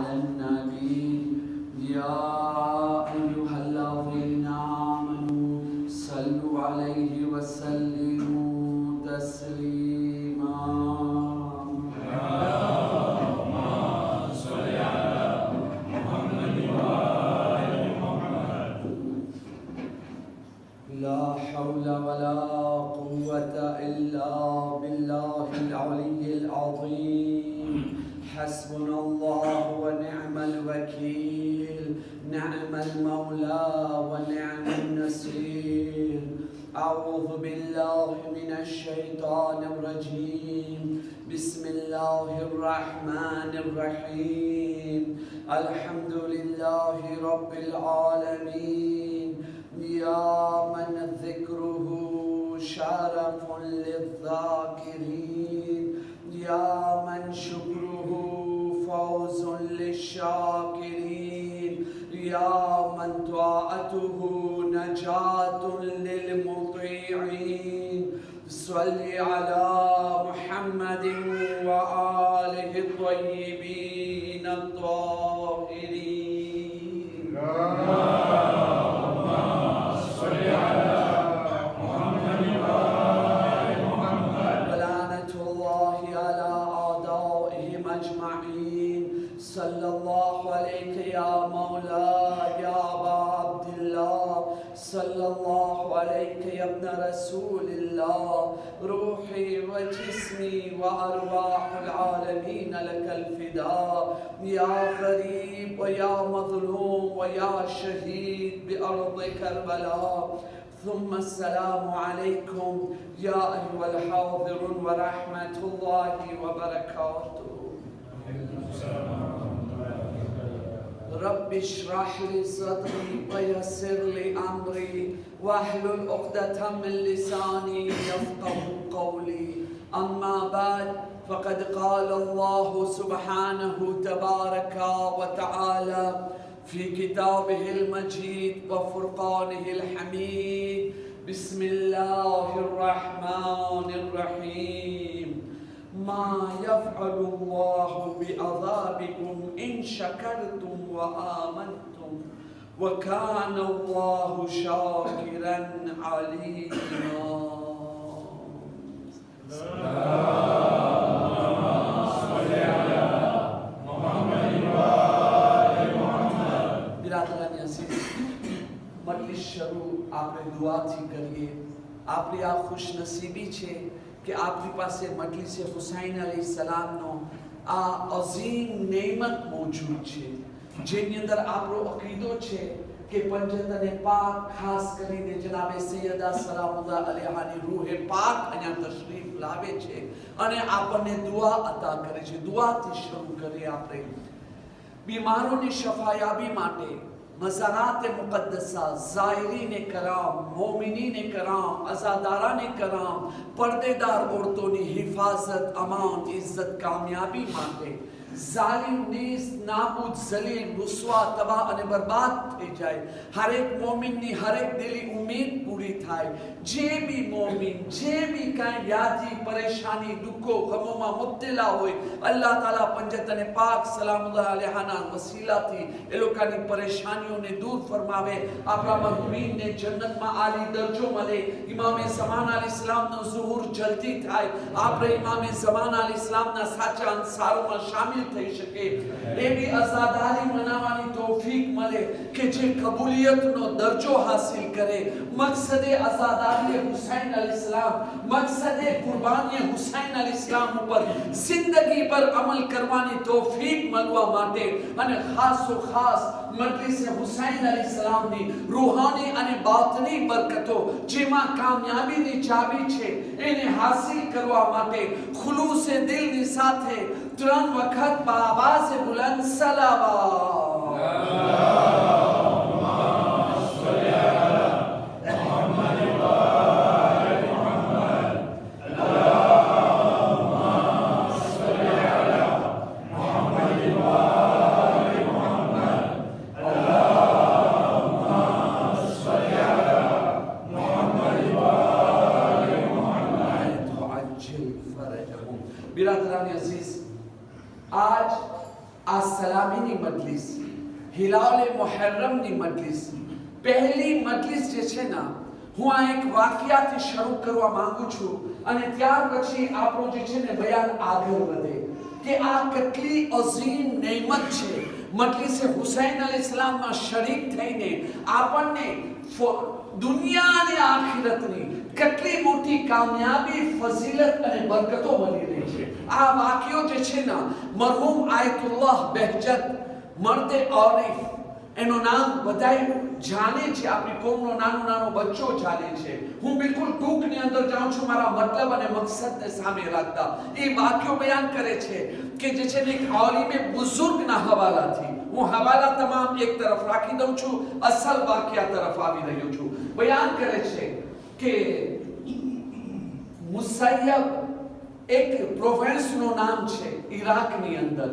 على النبي يا أيها الذين آمنوا صلوا عليه وسلموا تسليما اللهم صل على محمد وآل محمد. لا حول ولا قوة إلا بالله العلي العظيم. حسبنا الله ونعم الوكيل، نعم المولى ونعم النصير. أعوذ بالله من الشيطان الرجيم. بسم الله الرحمن الرحيم. الحمد لله رب العالمين. يا من ذكره شرف للذاكرين، يا من شكره فوز للشاكرين، يا من طاعته نجاة للمطيعين. صل على محمد وآله الطيبين الطاهرين. صلى الله عليك يا مولاي يا أبا عبد الله، صلى الله عليك يا ابن رسول الله. روحي وجسمي وأرواح العالمين لك الفداء، يا غريب ويا مظلوم ويا شهيد بأرض كربلاء. ثم السلام عليكم يا أيها الحاضرون ورحمة الله وبركاته. رب اشرح لي صدري ويسر لي أمري واحلل عقدة من لساني يفقه قولي. أما بعد، فقد قال الله سبحانه تبارك وتعالى في كتابه المجيد وفرقانه الحميد. بسم الله الرحمن الرحيم. ما يفعل الله بعذابكم إن شكرتم وآمنتم وكان الله شاكرا عليما. बिरादरान अज़ीज़, मजलिस शुरू आपने दुआથી કરીએ. આપણી આ ખુશનસીબી છે કે આપણી પાસે મજલિસ હુસૈન અલૈહિસ્સલામનો આ અઝીમ નેમત મોજૂદ છે, જેની અંદર આપણો અકીદો છે કે પંજતને પાક ખાસ કરીને જનાબે સૈયદા સલામુલ્લાહ અલૈહાની રૂહે પાક અહીંયા તશરીફ લાવે છે અને આપણને દુઆ અતા કરે છે. દુઆથી શરૂ કરીએ આપણે. બીમારોની શફાયાબી માટે मज़ारात मुक़द्दसा, ज़ायरीन कराम, मोमिनीन कराम, अज़ादारान कराम, पर्देदार औरतों हिफाजत, अमान, इज्जत, कामयाबी माटे जालिम नीस नाबूद जलील रुसवा तबाह અને બરબાદ થઈ જાય. હરેક મોમિનની હરેક દિલી ઉમ્મીદ પૂરી થાય. જે બી મોમિન જે બી કાંઈ વ્યાધિ પરેશાની દુઃખો ગમોમાં મુબ્તલા હોય, અલ્લાહ તાલા પંજત અને પાક સલામુલ્લાહ અલૈહાના વસીલાથી એ લોકોની પરેશાનીઓને દૂર ફરમાવે. આપણા મરહૂમીનને જન્નતમાં આલી દરજો મળે. ઇમામે ઝમાન અલૈહિસ્સલામનો ઝુહુર જલ્દી થાય. આપણે ઇમામે ઝમાન અલૈહિસ્સલામના સાચા અંસારોમાં શામિલ થઈ શકે એવી આઝાદારી મનાવવાની તૌફીક મળે કે જે કબૂલિયતનો દરજો હાસિલ કરે. મકસદે આઝાદારી હુસૈન અલૈહિસ્સલામ, મકસદે કુરબાની હુસૈન અલૈહિસ્સલામ ઉપર જિંદગી પર અમલ કરવાની તૌફીક મળવા માટે અને ખાસો ખાસ મજલિસ હુસૈન અલૈહિસ્સલામની રૂહાની અને બાતની બરકતો જેમાં કામયાબીની ચાવી છે એને હાસિલ કરવા માટે ખુલૂસે દિલની સાથે ત્રણ વખત બાવાઝ બુલંદ સલાવત. बिरादरान अजीज, आज આ સલામીની રમજાનની મજલિસ, હિલાલે મુહર્રમની મજલિસ, પહેલી મજલિસ જે છે ને, હું આ એક વાક્યાથી શરૂ કરવા માંગુ છું અને ત્યાર પછી આપણો જે છે ને બયાન આગળ વધે કે આ કેટલી અઝીમ નેમત છે મજલિસ હુસૈન અલૈહિસ્સલામમાં શરીક થઈને આપણને દુનિયા અને આખિરતની કેટલી મોટી કામયાબી, ફઝીલત અને બરકતો મળી રહી છે. આ વાક્યો જે છે ને, મરહૂમ આયતુલ્લાહ બહેજત મર્દે ઓરિફ, એનું નામ બધાય જાણે છે, આપણી કોમનો નાનો બચ્ચો જાણે છે. હું બિલકુલ ટૂંકની અંદર જાઉં છું મારા મતલબ અને મકસદને સામે રાખતા. એ વાક્યો બયાન કરે છે કે જે છે ને એક આલિમે બુઝુર્ગના હવાલાથી, હું હવાલા તમામ એક તરફ રાખી દઉં છું, અસલ વાક્યા તરફ આવી રહ્યો છું. બયાન કરે છે કે મુસૈયબ એક પ્રોવિન્સનું નામ છે ઈરાકની અંદર.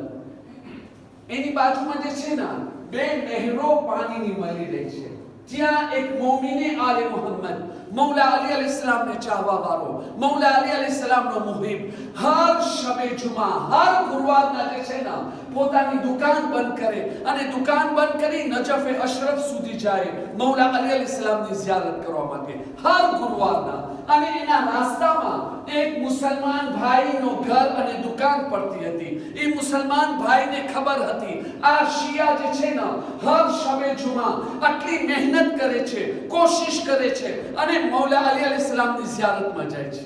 એની બાજુમાં જે છે ને બે નહેરો પાણીની મળી રહી છે. ત્યાં એક મોમિને આલે મોહમ્મદ, મૌલા અલી અલૈહિસ્સલામને ચાહવા વાળો, મૌલા અલી અલૈહિસ્સલામનો મુહિબ, હર શબે જુમા, હર ગુરુવારના જે છે ને પોતાની દુકાન બંધ કરે અને દુકાન બંધ કરી નજફે અશરફ સુધી જાય મૌલા અલી અલૈહિસ્સલામની ઝિયારત કરવા માટે, હર ગુરુવારના. અને એના રાસ્તામાં એક મુસલમાન ભાઈનો ઘર અને દુકાન પડતી હતી. એ મુસલમાન ભાઈને ખબર હતી આ શિયા જે છે ને હર શબે જુમા આટલી મહેનત કરે છે, કોશિશ કરે છે અને મૌલા અલી અલૈહિસ્સલામની ઝિયારતમાં જાય છે.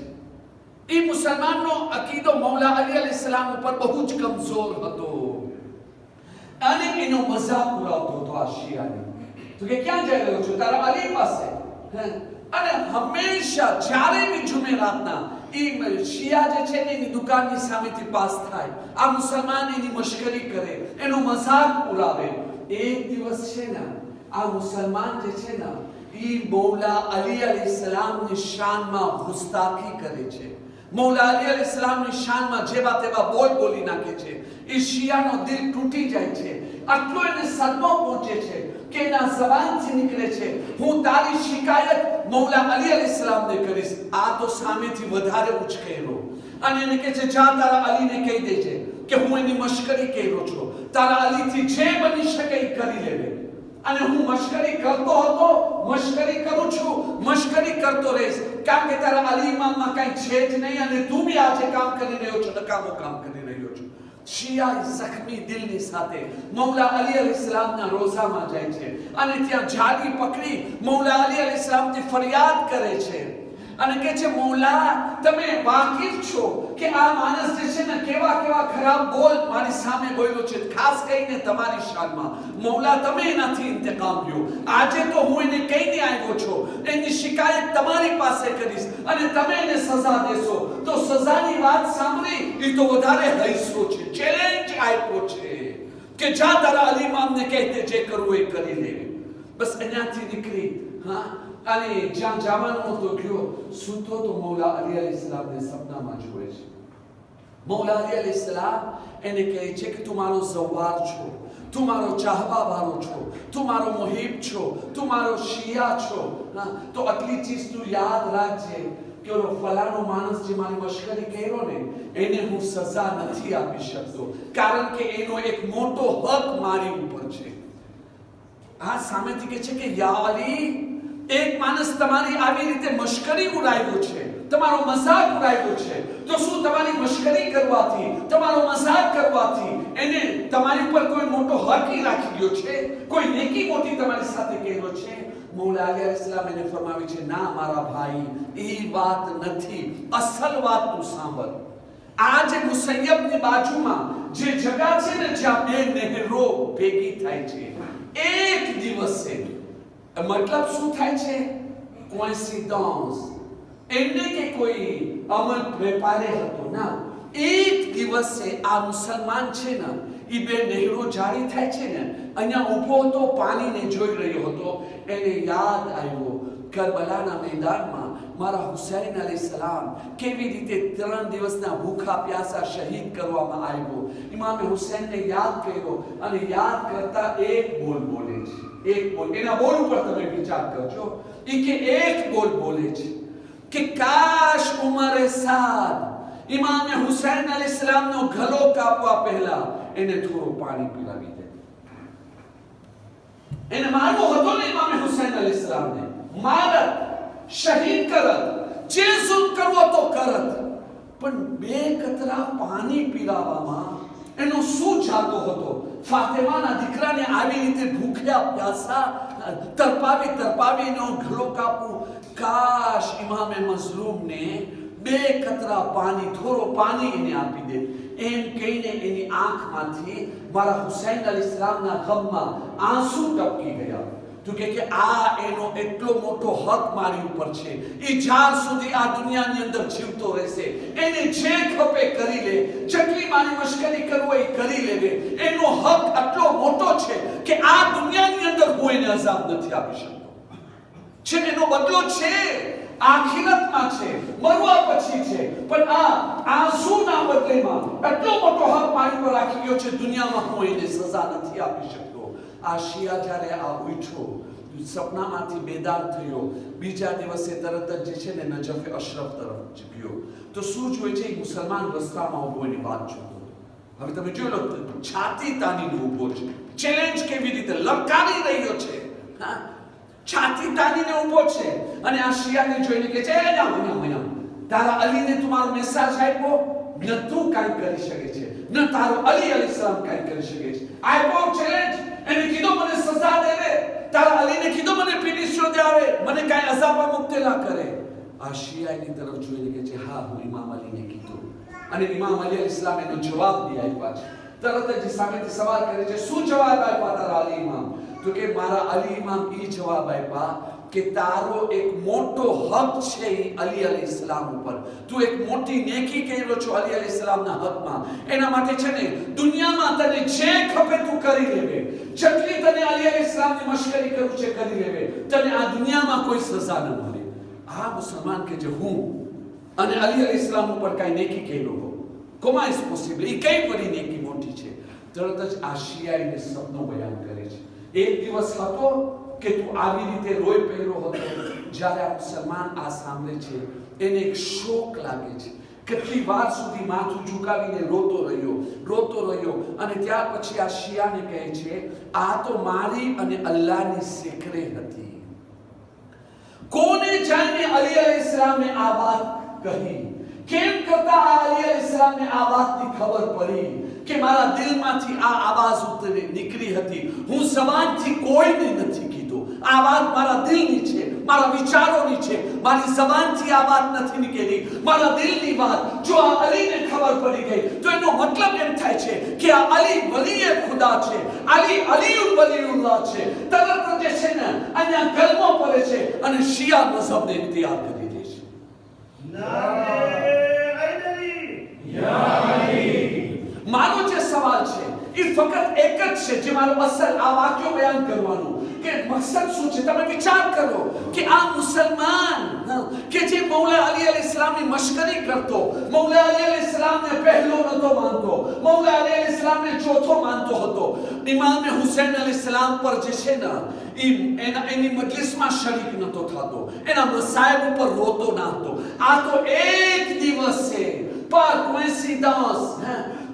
એ મુસલમાનનો અકીદો મૌલા અલી અલૈહિસ્સલામ ઉપર બહુ જ કમજોર હતો અને એનો મજાક ઉડાવતો હતો આ શિયાને. તો કે ક્યાં જઈ રહ્યો છો? તારા અલી પાસે. અને હંમેશા જ્યારે બી જુમેરાતના એ શિયા જે છે ને એની દુકાનની સામેથી પાસ થાય, આ મુસલમાન એની મશ્કરી કરે, એનો મજાક ઉડાવે. એક દિવસ છે ને આ મુસલમાન જે છે ને એ મૌલા અલી અલૈહિસ્સલામની શાનમાં ગુસ્તાખી કરે છે, મૌલા અલી અલૈહિસ્સલામની શાનમાં જેવા તેવા બોલ બોલી નાખે છે. એ શિયાનો દિલ તૂટી જાય છે. આટલો એને સદમો પહોંચે છે કે એના જબાનથી નીકળે છે, હું તારી શિકાયત મૌલા અલી અલૈહિસ્સલામને કરીશ. આ તો સામેથી વધારે ઉચકેલો અને એને કહે છે જા તારા અલીને કહી દેજે કે હું એની મશ્કરી કર્યો છું, તારા અલીથી જે બની શકે એ કરી લેવે. અને હું મશ્કરી કરતો હતો, મશ્કરી કરું છું, મશ્કરી કરતો રહીશ, કારણ કે તારા અલી ઇમામમાં કઈ છે જ નહીં અને તું બી આજે કામ કરી રહ્યો છો, નકામો કામ કરી રહ્યો છો. શિયા જખ્મી દિલની સાથે મૌલા અલી અલૈહિસ્સલામના રોઝામાં જાય છે અને ત્યાં જાડી પકડી મૌલા અલી અલૈહિસ્સલામથી ફરિયાદ કરે છે અને કહે છે મૌલા તમે વાકિફ છો કે આ માણસ જે છે ને કેવા કેવા ખરાબ બોલ મારી સામે બોલ્યો છે, ખાસ કરીને તમારી શાનમાં. મૌલા તમે એનાથી ઇંતકામ લ્યો. આજે તો હું એને કહીને આવ્યો છું, એની શિકાયત તમારી પાસે કરીશ અને તમે એને સજા દેશો તો સજાની વાત સાંભળી એ તો વધારે હૈસો છે, ચેલેન્જ આપ્યો છે કે જા તારા અલી ઇમામને કહેતે જે કરવું એ કરી લે. બસ અહીંયાથી નીકળી અને જ્યાં જવાનું હતો ગયો, સૂતો તો મૌલા અલી અલૈહિસ્સલામને સપનામાં જોવે છે. મૌલા અલી અલૈહિસ્સલામ એને કહે છે કે તું મારો ઝવ્વાર છો, તું મારો ચાહવા વાળો છો, તું મારો મુહિબ છો, તું મારો શિયા છો. તો આટલી ચીજ તું યાદ રાખજે કે ઓલો ફલાણો માણસ જે મારી મશ્કરી કર્યો ને એને હું સજા નથી આપી શકતો, કારણ કે એનો એક મોટો હક મારી ઉપર છે. આ સામેથી કહે છે કે યા અલી, એક માણસ તમારી આવી રીતે મશ્કરી ઉડાવ્યો છે, તમારો મજાક ઉડાવ્યો છે, તો શું તમારી મશ્કરી કરવાથી, તમારો મજાક કરવાથી એને તમારી ઉપર કોઈ મોટો હક રાખી ગયો છે, કોઈ નેકી મોટી તમારી સાથે કર્યો છે? મૌલા અલી અલૈહિસ્સલામ એને ફરમાવે છે ના મારા ભાઈ, એ વાત નથી, અસલ વાત તું સાંભળ. આ જે મુસૈયબની બાજુમાં જે જગા છે ને જ્યાં બે નહેરો ભેગી થાય છે, એક દિવસે मतलब શું થાય છે? કોઇન્સિડન્સ. એને કે કોઈ અમલ વેપારે હતો ના, એક દિવસે આ મુસલમાન છે ને એ બે નહેરો જારી થાય છે ને, અહીંયા ઊભો હતો, પાણીને જોઈ રહ્યો હતો. એને યાદ આવ્યો કરબલાના મેદાનમાં મારા હુસૈન અલૈહિસ્સલામ કેવી રીતે 3 દિવસના ભૂખા પ્યાસા શહીદ કરવામાં આવ્યો. ઇમામે હુસૈનને યાદ કર્યો અને યાદ કરતા એક બોલ બોલે છે, એક બોલ. એના બોલ ઉપર તમે વિચાર કરજો. એ કે એક બોલ બોલે છે કે કાશ ઉમરે સાદ ઇમામે હુસૈન અલૈહિસ્સલામનો ગળો કાપવા પહેલા એને થોડું પાણી પીલાવી દે. એને મારવો હતો ને ઇમામ હુસૈન અલૈહિસ્સલામને, મારત, શહીદ કરત, જે જુલ્મ કરવો તો કરત, પણ બે કતરા પાણી પીરાવામાં એનો શું જાતો હતો? ફાતિમાના દીકરાને આવી રીતે ભૂખ્યા પ્યાસા તરપાવી એનો ગળો કાપવું. કાશ ઇમામે મઝલૂમને બે કતરા પાણી, થોડો પાણી એને આપી દે. એમ કહીને એની આંખમાંથી મારા હુસૈન અલૈહિસ્સલામના ગમમાં આંસુ ટપકી ગયા. તો કે આ એનો એટલો મોટો હક મારી ઉપર છે, એ જ્યાર સુધી આ દુનિયાની અંદર જીવતો રહેશે એને જે ખપે કરી લે, જેટલી મારી મશ્કરી કરવો એ કરી લેવે. એનો હક આટલો મોટો છે કે આ દુનિયાની અંદર હું એને અઝાબ નથી આપી શકતો. છે એનો બદલો છે આખિરતમાં છે, મરવા પછી છે, પણ આ આંસુના બદલેમાં એટલો મોટો હક મારી પર રાખી ગયો છે, દુનિયામાં હું એને સજા નથી આપી શકતો. આ શિયા જ્યારે આ ઉઠ્યો, સપનામાંથી બેદાર થયો, બીજા દિવસે તરત જ જે છે ને નજફે અશરફ તરફ ગયો. તો શું જોઈ છે? એક મુસલમાન રસ્તામાં ઉભો એની વાત જોતો. હવે તમે જોઈ લો, છાતી તાનીને ઉભો છે, ચેલેન્જ કેવી રીતે લલકારી રહ્યો છે. હા, છાતી તાનીને ઉભો છે અને આ શિયાને જોઈને કે છે, તારા અલીને તમારો મેસેજ આપ્યો, ન તું કાંઈ કરી શકે છે, ન તારો અલી અલૈહિસ્સલામ કાંઈ કરી શકે છે. આપ્યો ચેલેન્જ, એને કીધો મને સજા દેવે, તારા અલીને કીધો મને પીડીશો દે આવે, મને કાંઈ અઝાબમાં મુબ્તલા કરે. આ શિયાની તરફ જોઈને કે છે, હા હું ઇમામ અલીને કીધું. અને ઇમામ અલી અલૈહિસ્સલામ એનો જવાબ દે આપ્યા છે. તરત જ સામેથી સવાલ કરે છે, શું જવાબ આપ્યા તારા અલી ઇમામ? તો કે મારા અલી ઇમામ એ જવાબ આપ્યા કે તારો એક મોટો હક છે અલી અલૈહિસ્સલામ ઉપર, તું એક મોટી નેકી કર્યો છો અલી અલૈહિસ્સલામના હકમાં. એના માટે છે ને દુનિયામાં તને જે ખપે તું કરી લેવે, જેટલી તને અલી અલૈહિસ્સલામની મશ્કરી કરવું છે કરી લેવે, તને આ દુનિયામાં કોઈ સજા ન મળે. આ મુસલમાન કે જે હું અને અલી અલૈહિસ્સલામ ઉપર કાંઈ નેકી કર્યો હો, કોમાં ઇઝ પોસિબલ? એ કઈ બધી નેકી મોટી છે? તરત જ આ શિયાઈને શબ્દો બયાન કરે છે. એક દિવસ હતો કે તું આવી રીતે રોઈ પહેર્યો હતો. જ્યારે આ મુસલમાન આ સાંભળે છે એને એક શોક લાગે છે. કેટલી વાર સુધી માથું ઝુકાવીને રોતો રહ્યો અને ત્યાર પછી આ શિયાને કહે છે, આ તો મારી અને અલ્લાહની સિકરે હતી. કોને જાણે અલી અલૈહિસ્સલામને આ વાત કહી? કેમ કરતા આ અલી અલૈહિસ્સલામને આ વાતની ખબર પડી કે મારા દિલમાંથી આ આવાજ ઉતરી નીકળી હતી? હું જબાનથી કોઈને નથી કીધું. આ વાત મારા દિલની છે, મારા વિચારોની છે, મારી જબાનથી આ વાત નથી નીકળી, મારા દિલની વાત. જો આ અલીને ખબર પડી ગઈ તો એનો મતલબ એમ થાય છે કે આ અલી વલીએ ખુદા છે, અલી અલીઉલ વલીઉલ્લાહ છે. તરત જે છે ને અહીંયા કલમો પડે છે અને શિયા મઝહબને ઇખ્તિયાર કરી દે છે. મારો જે સવાલ છે એ ફક્ત એક જ છે, જે મારો અસલ આ વાક્યો બયાન કરવાનું કે મકસદ શું છે. તમે વિચાર કરો કે આ મુસલમાન કે જે મૌલા અલી અલૈહિસ્સલામની મશ્કરી કરતો, મૌલા અલી અલૈહિસ્સલામને પહેલો નતો માનતો, મૌલા અલી અલૈહિસ્સલામને ચોથો માનતો હતો, ઇમામ હુસૈન અલૈહિસ્સલામ પર જે છે ને એની મજલિસમાં શરીક નતો થતો, એના મસાયબ ઉપર રોતો ના હતો. આ તો એક દિવસ છે પર કોઇન્સિડન્સ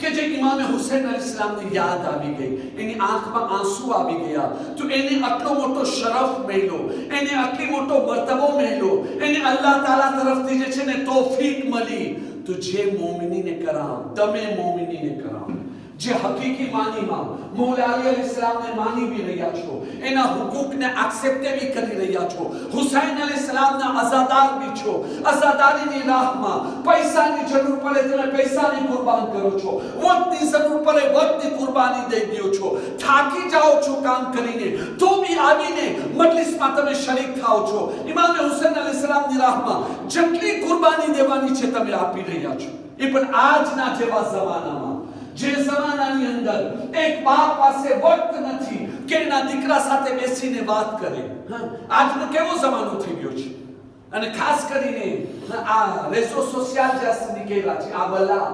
કે જે ઇમામ હુસૈન અલૈહિસ્સલામને યાદ આવી ગઈ, એની આંખમાં આંસુ આવી ગયા. તો એને આટલો મોટો શરફ મળ્યો, એને આટલી મોટો મર્તબો મળ્યો, એને અલ્લાહ તાલા તરફથી જે છે ને તૌફીક મળી. તો જે મોમિનીને કરામ, તમે મોમિનીને કરામ, જે હકીકી માનીમાં મૌલા અલી અલૈહિસ્સલામને માની બી રહ્યા છો, એના હુકુકને એક્સેપ્ટ બી કરી રહ્યા છો, હુસૈન અલૈહિસ્સલામના અઝાદાર બી છો, અઝાદારીની રાહમાં પૈસાની જરૂર પડે તમે પૈસાની કુરબાન કરો છો, વક્તની જરૂર પડે વક્તની કુરબાની દઈ દો છો, થાકી જાઓ છો કામ કરીને તો બી આવીને મજલિસમાં તમે શરીક થાઓ છો. ઇમામ હુસૈન અલૈહિસ્સલામની રાહમાં જેટલી કુરબાની દેવાની છે તમે આપી રહ્યા છો. એ પણ આજના જેવા જમાનામાં, જે જમાનાની અંદર એક બાપ પાસે વક્ત નથી કે એના દીકરા સાથે બેસીને વાત કરે. આજનો કેવો જમાનો થઈ ગયો છે. અને ખાસ કરીને આ રેસો સોશિયલ જે નીકળ્યા છે, આ બલા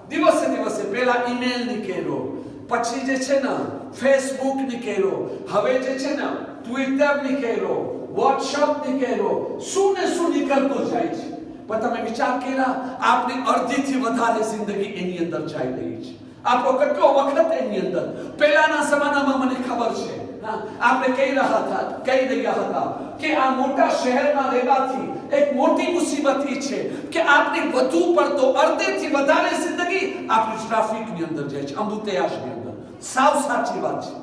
દિવસે પહેલા ઈમેલ નીકળ્યો, પછી જે છે ને ફેસબુક નીકળ્યો, હવે જે છે ને ટ્વિટર નીકળ્યો, વોટ્સઅપ નીકળ્યો, શું ને શું નીકળતો જાય છે. પણ તમે વિચાર કર્યા આપણી અડધીથી વધારે જિંદગી એની અંદર જાય રહી છે. આપણો કેટલો વખત એની અંદર. પહેલાના જમાનામાં મને ખબર છે આપણે કહી રહ્યા હતા કે આ મોટા શહેરમાં રહેવાથી એક મોટી મુસીબત એ છે કે આપણી વધુ પડતો અડધેથી વધારે જિંદગી આપણી ટ્રાફિકની અંદર જાય છે, અંબુતયાસની અંદર. સાવ સાચી વાત છે.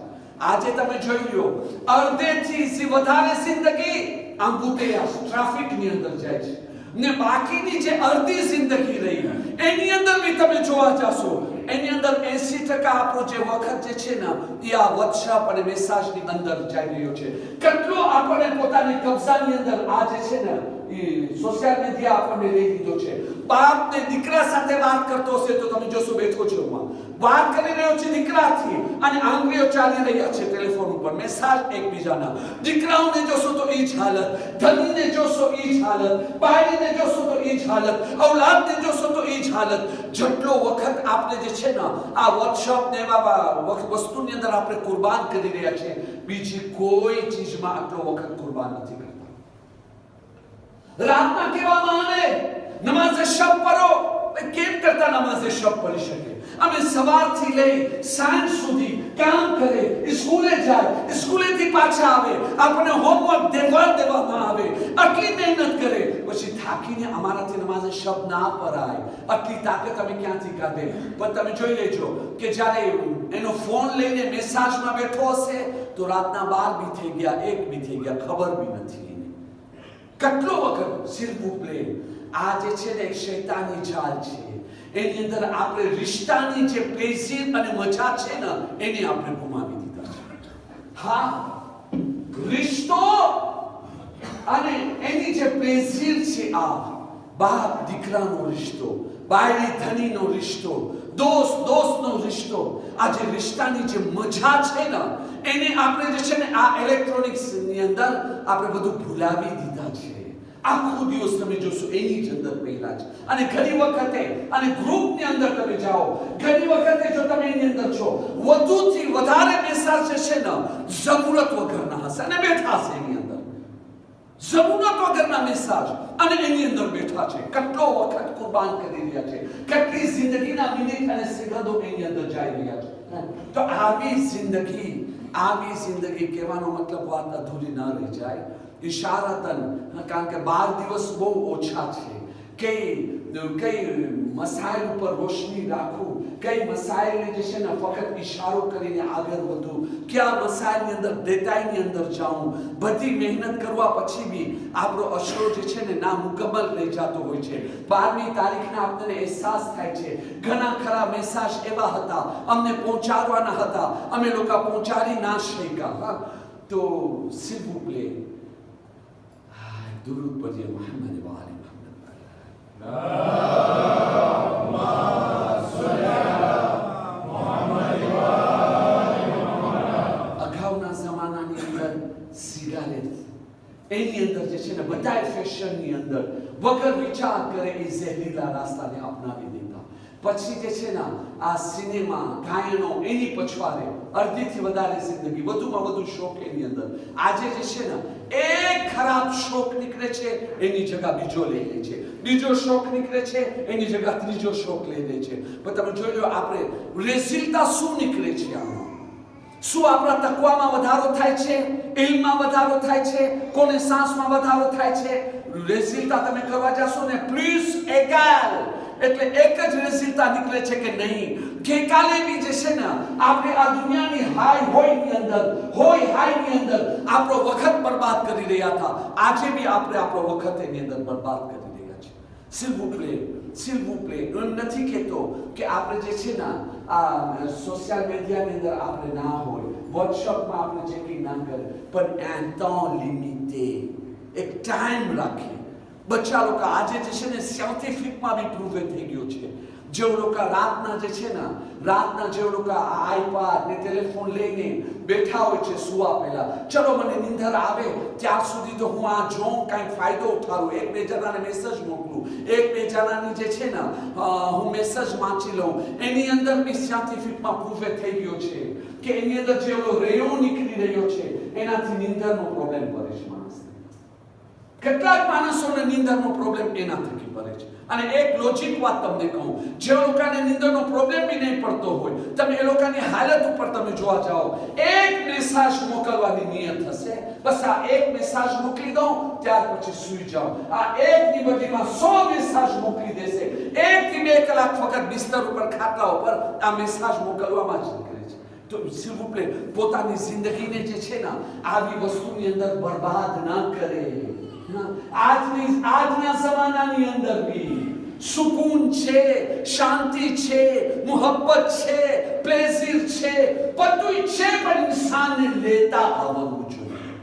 આજે તમે જોઈ લો, અડધેથી વધારે જિંદગી અંબુતયાસ ટ્રાફિકની અંદર જાય છે, ને બાકીની જે અડધી જિંદગી રહી એની અંદર બી તમે જોવા જશો, એની અંદર 80% આપણો જે વખત જે છે ને એ આ WhatsApp અને મેસેજની અંદર જઈ રહ્યો છે. કેટલો આપણે પોતાની કબજાની અંદર આ જે છે ને એ સોશિયલ મીડિયા આપણને લઈ લીધો છે. બાપ ને દીકરા સાથે વાત કરતો હશે તો તમે જોશો બેઠો છે વાત કરી રહ્યો છે દીકરાથી અને આંગળીઓ ચાલી રહ્યા છે ટેલિફોન ઉપર, મેસેજ એકબીજાના. દીકરાઓને જોશો તો એ જ હાલત, ધણીને જોશો એ જ હાલત, બાળીને જોશો તો એ જ હાલત, ઔલાદને જોશો તો એ જ હાલત. જેટલો વખત આપણે જે છે ને આ WhatsApp ને એવા વસ્તુની અંદર આપણે કુરબાન કરી રહ્યા છે, બીજી કોઈ ચીજમાં આટલો વખત કુરબાન નથી કરતા. રાતના કહેવામાં આવે નમાઝ શબ પઢો, કેમ કરતા નમાઝ શબ પઢી શકે? અમે સવારથી લઈ સાંજ સુધી કામ કરે, સ્કૂલે જાય, સ્કૂલેથી પાછા આવે, આપણે હોમવર્ક દેવામાં આવે, આટલી મહેનત કરે, પછી થાકીને અમારાથી નમાઝ શબ ના પઢાય. આટલી તાકાત અમે ક્યાંથી કાઢે? પણ તમે જોઈ લેજો કે જ્યારે એનો ફોન લઈને મેસેજમાં બેઠો હશે તો રાતના 12 બી થઈ ગયા, 1 બી થઈ ગયા, ખબર બી નથી. કેટલો વખત સિરપુર પ્લે આ જે છે ને એક શૈતાની ચાલ છે. એની અંદર આપણે રિશ્તાની જે પ્લેઝર અને મજા છે ને એને આપણે ગુમાવી દીધા છે. હા, રિશ્તો અને એની જે પ્લેઝર છે, આ બાપ દીકરાનો રિશ્તો, બાયડી ધણીનો રિશ્તો, દોસ્તનો રિશ્તો, આ જે રિશ્તાની જે મજા છે ને એને આપણે જે છે ને આ ઇલેક્ટ્રોનિક્સ ની અંદર આપણે બધું ભૂલાવી દીધા છે. આખો દિવસ તમે જોશો એની જ અંદર પહેલા છે. અને ઘણી વખતે અને ગ્રુપની અંદર તમે જાઓ, ઘણી વખતે જો તમે એની અંદર છો, વધુથી વધારે મેસેજ જે છે ને જરૂરત વગરના હશે અને બેઠા હશે એની અંદર, જરૂરત વગરના મેસેજ અને એની અંદર બેઠા છે. કેટલો વખત કુરબાન કરી રહ્યા છે, કેટલી જિંદગીના મિનિટ અને સેકન્ડો એની અંદર જઈ રહ્યા છે. તો આવી જિંદગી કહેવાનો મતલબ વાત અધૂરી ન રહી જાય. ઇશારતન, કારણ કે 12 દિવસ બહુ ઓછા છે. કઈ મસાઇલ ઉપર રોશની રાખું, કઈ મસાઇલને જે છે ને ફક્ત ઇશારો કરીને આગળ વધું, કયા મસાઇલની અંદર ડેટાની અંદર જાઉં, બધી મહેનત કરવા પછી બી આપણો અશરો જે છે ને ના મુકમ્મલ રહી જતો હોય છે. 12મી તારીખના આપણને અહેસાસ થાય છે ઘણા ખરા મેસેજ એવા હતા અમને પહોંચાડવાના હતા, અમે લોકો પહોંચાડી ના શક્યા. તો s'il vous plaît, दुरूद पढ़िए मोहम्मद वाले અગાઉના જમાનાની અંદર સિગારેટ એની અંદર જે છે ને બધા ફેશનની અંદર વગર વિચાર કરે એ ઝેરીલા રસ્તાને અપનાવી દેતા. પછી જે છે ને આ સિનેમા, ગાયનો એની પછવાડે અડધીથી વધારે જિંદગી, વધુમાં વધુ શોખ એની અંદર. આજે જે છે ને એક ખરાબ શોખ નીકળે છે એની જગ્યા બીજો લઈ લે છે, બીજો શોખ નીકળે છે એની જગ્યા ત્રીજો શોખ લઈ લે છે. પણ તમે જોઈ લો આપણે રેસિલતા શું નીકળે છે આમાં? શું આપણા તકવામાં વધારો થાય છે, ઇલ્મમાં વધારો થાય છે, કોને સાંસમાં વધારો થાય છે? રેસિલતા તમે કરવા જશો ને પ્લસ એગાલ એટલે એક જ રેસિલતા નીકળે છે કે નહીં. ગઈકાલે બી જે છે ને આપણે આ દુનિયાની હાઈની અંદર આપણો વખત બરબાદ કરી રહ્યા હતા, આજે બી આપણે આપણો વખત એની અંદર બરબાદ કરી રહ્યા છે. s'il vous plaît, નથી કહેતો કે આપણે જે છે ને આ સોશિયલ મીડિયાની અંદર આપણે ના હોય, WhatsAppમાં આપણે ચેકિંગ ના કરે, પણ un temps limité, એક ટાઈમ રાખીએ. બચ્ચા લોકો આજે જે છે ને સાયન્ટિફિકમાં બી પ્રૂવ થઈ ગયો છે. જે લોકો રાતના જે છે ને જે લોકો આઈપેડ ને ટેલિફોન લઈને બેઠા હોય છે સુવા પહેલા, ચલો મને નીંદર આવે ત્યાર સુધી તો હું આ જોઉં, કાંઈક ફાયદો ઉઠાડું, 1-2 જણાને મેસેજ મોકલું, 1-2 જણાની જે છે ને હું મેસેજ વાંચી લઉં. એની અંદર બી સાયન્ટિફિકમાં પ્રૂવ થઈ ગયો છે કે એની અંદર જે રેયો નીકળી રહ્યો છે એનાથી નીંદરનો પ્રોબ્લેમ પડે છે માણસને. કેટલાક માણસોને નીંદરનો પ્રોબ્લેમ એના થકી પડે છે. અને એક લોજિક વાત તમને કહું, જે લોકોને નીંદરનો પ્રોબ્લેમ બી નહીં પડતો હોય, તમે એ લોકોની હાલત ઉપર તમે જોવા જાઓ, એક મેસેજ મોકલવાની બસ આ એક મેસેજ મોકલી દઉં, ત્યાર પછી સૂઈ જાઉં. આ એકની બદલીમાં 100 મેસેજ મોકલી દેશે. 1 થી 2 કલાક ફક્ત બિસ્તર ઉપર, ખાટલા ઉપર આ મેસેજ મોકલવામાં જ નીકળે છે. તો s'il vous plaît, પોતાની જિંદગીને જે છે ને આવી વસ્તુની અંદર બરબાદ ના કરે. આજના જમાનાની અંદર બી સુકૂન છે, શાંતિ છે, મોહબ્બત છે, પ્લેઝર છે, બધું છે, પણ ઇન્સાનને લેતા આવવું જોઈએ.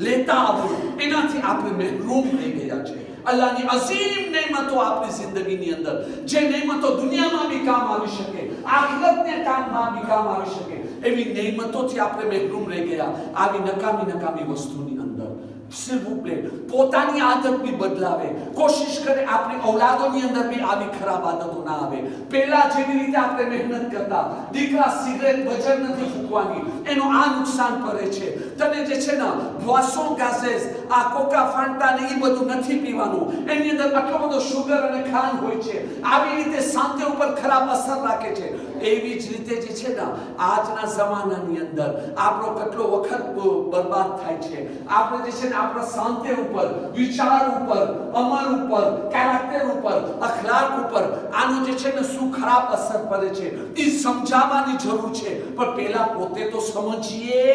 લેતા આવવું, એનાથી આપણે મહેરૂમ થઈ ગયા છે. અલ્લાહની અઝીમ નેમતો આપણી જિંદગીની અંદર, જે નેમતો દુનિયામાં બી કામ આવી શકે, આખિરતને કામમાં બી કામ આવી શકે, એવી નેમતોથી આપણે મહેરૂમ રહી ગયા આવી નકામી વસ્તુની અંદર. s'il vous plaît, પોતાની આદત બી બદલાવે, કોશિશ કરે આપણી ઔલાદોની અંદર બી આવી ખરાબ આદતો ના આવે. પહેલા જેવી રીતે આપણે મહેનત કરતા, દીકરા સિગરેટ વજન નથી ફૂંકવાની, એનો આ નુકસાન કરે છે. તને જે છે ને બોસોન ગાઝેસ, આ કોકા ફાન્ટા ને એ બધું નથી પીવાનું, એની અંદર આટલો બધો શુગર અને ખાંડ હોય છે. આવી રીતે શાંતિ ઉપર ખરાબ અસર રાખે છે. એવી જ રીતે જે છે ને આજના જમાનાની અંદર આપણો કેટલો વખત બરબાદ થાય છે. આપણે જે છે ને આપણા શાંતિ ઉપર, વિચાર ઉપર, અમલ ઉપર, કેરેક્ટર ઉપર, અખલાક ઉપર આનો જે છે ને શું ખરાબ અસર પડે છે એ સમજાવવાની જરૂર છે. પણ પહેલા પોતે તો સમજીએ.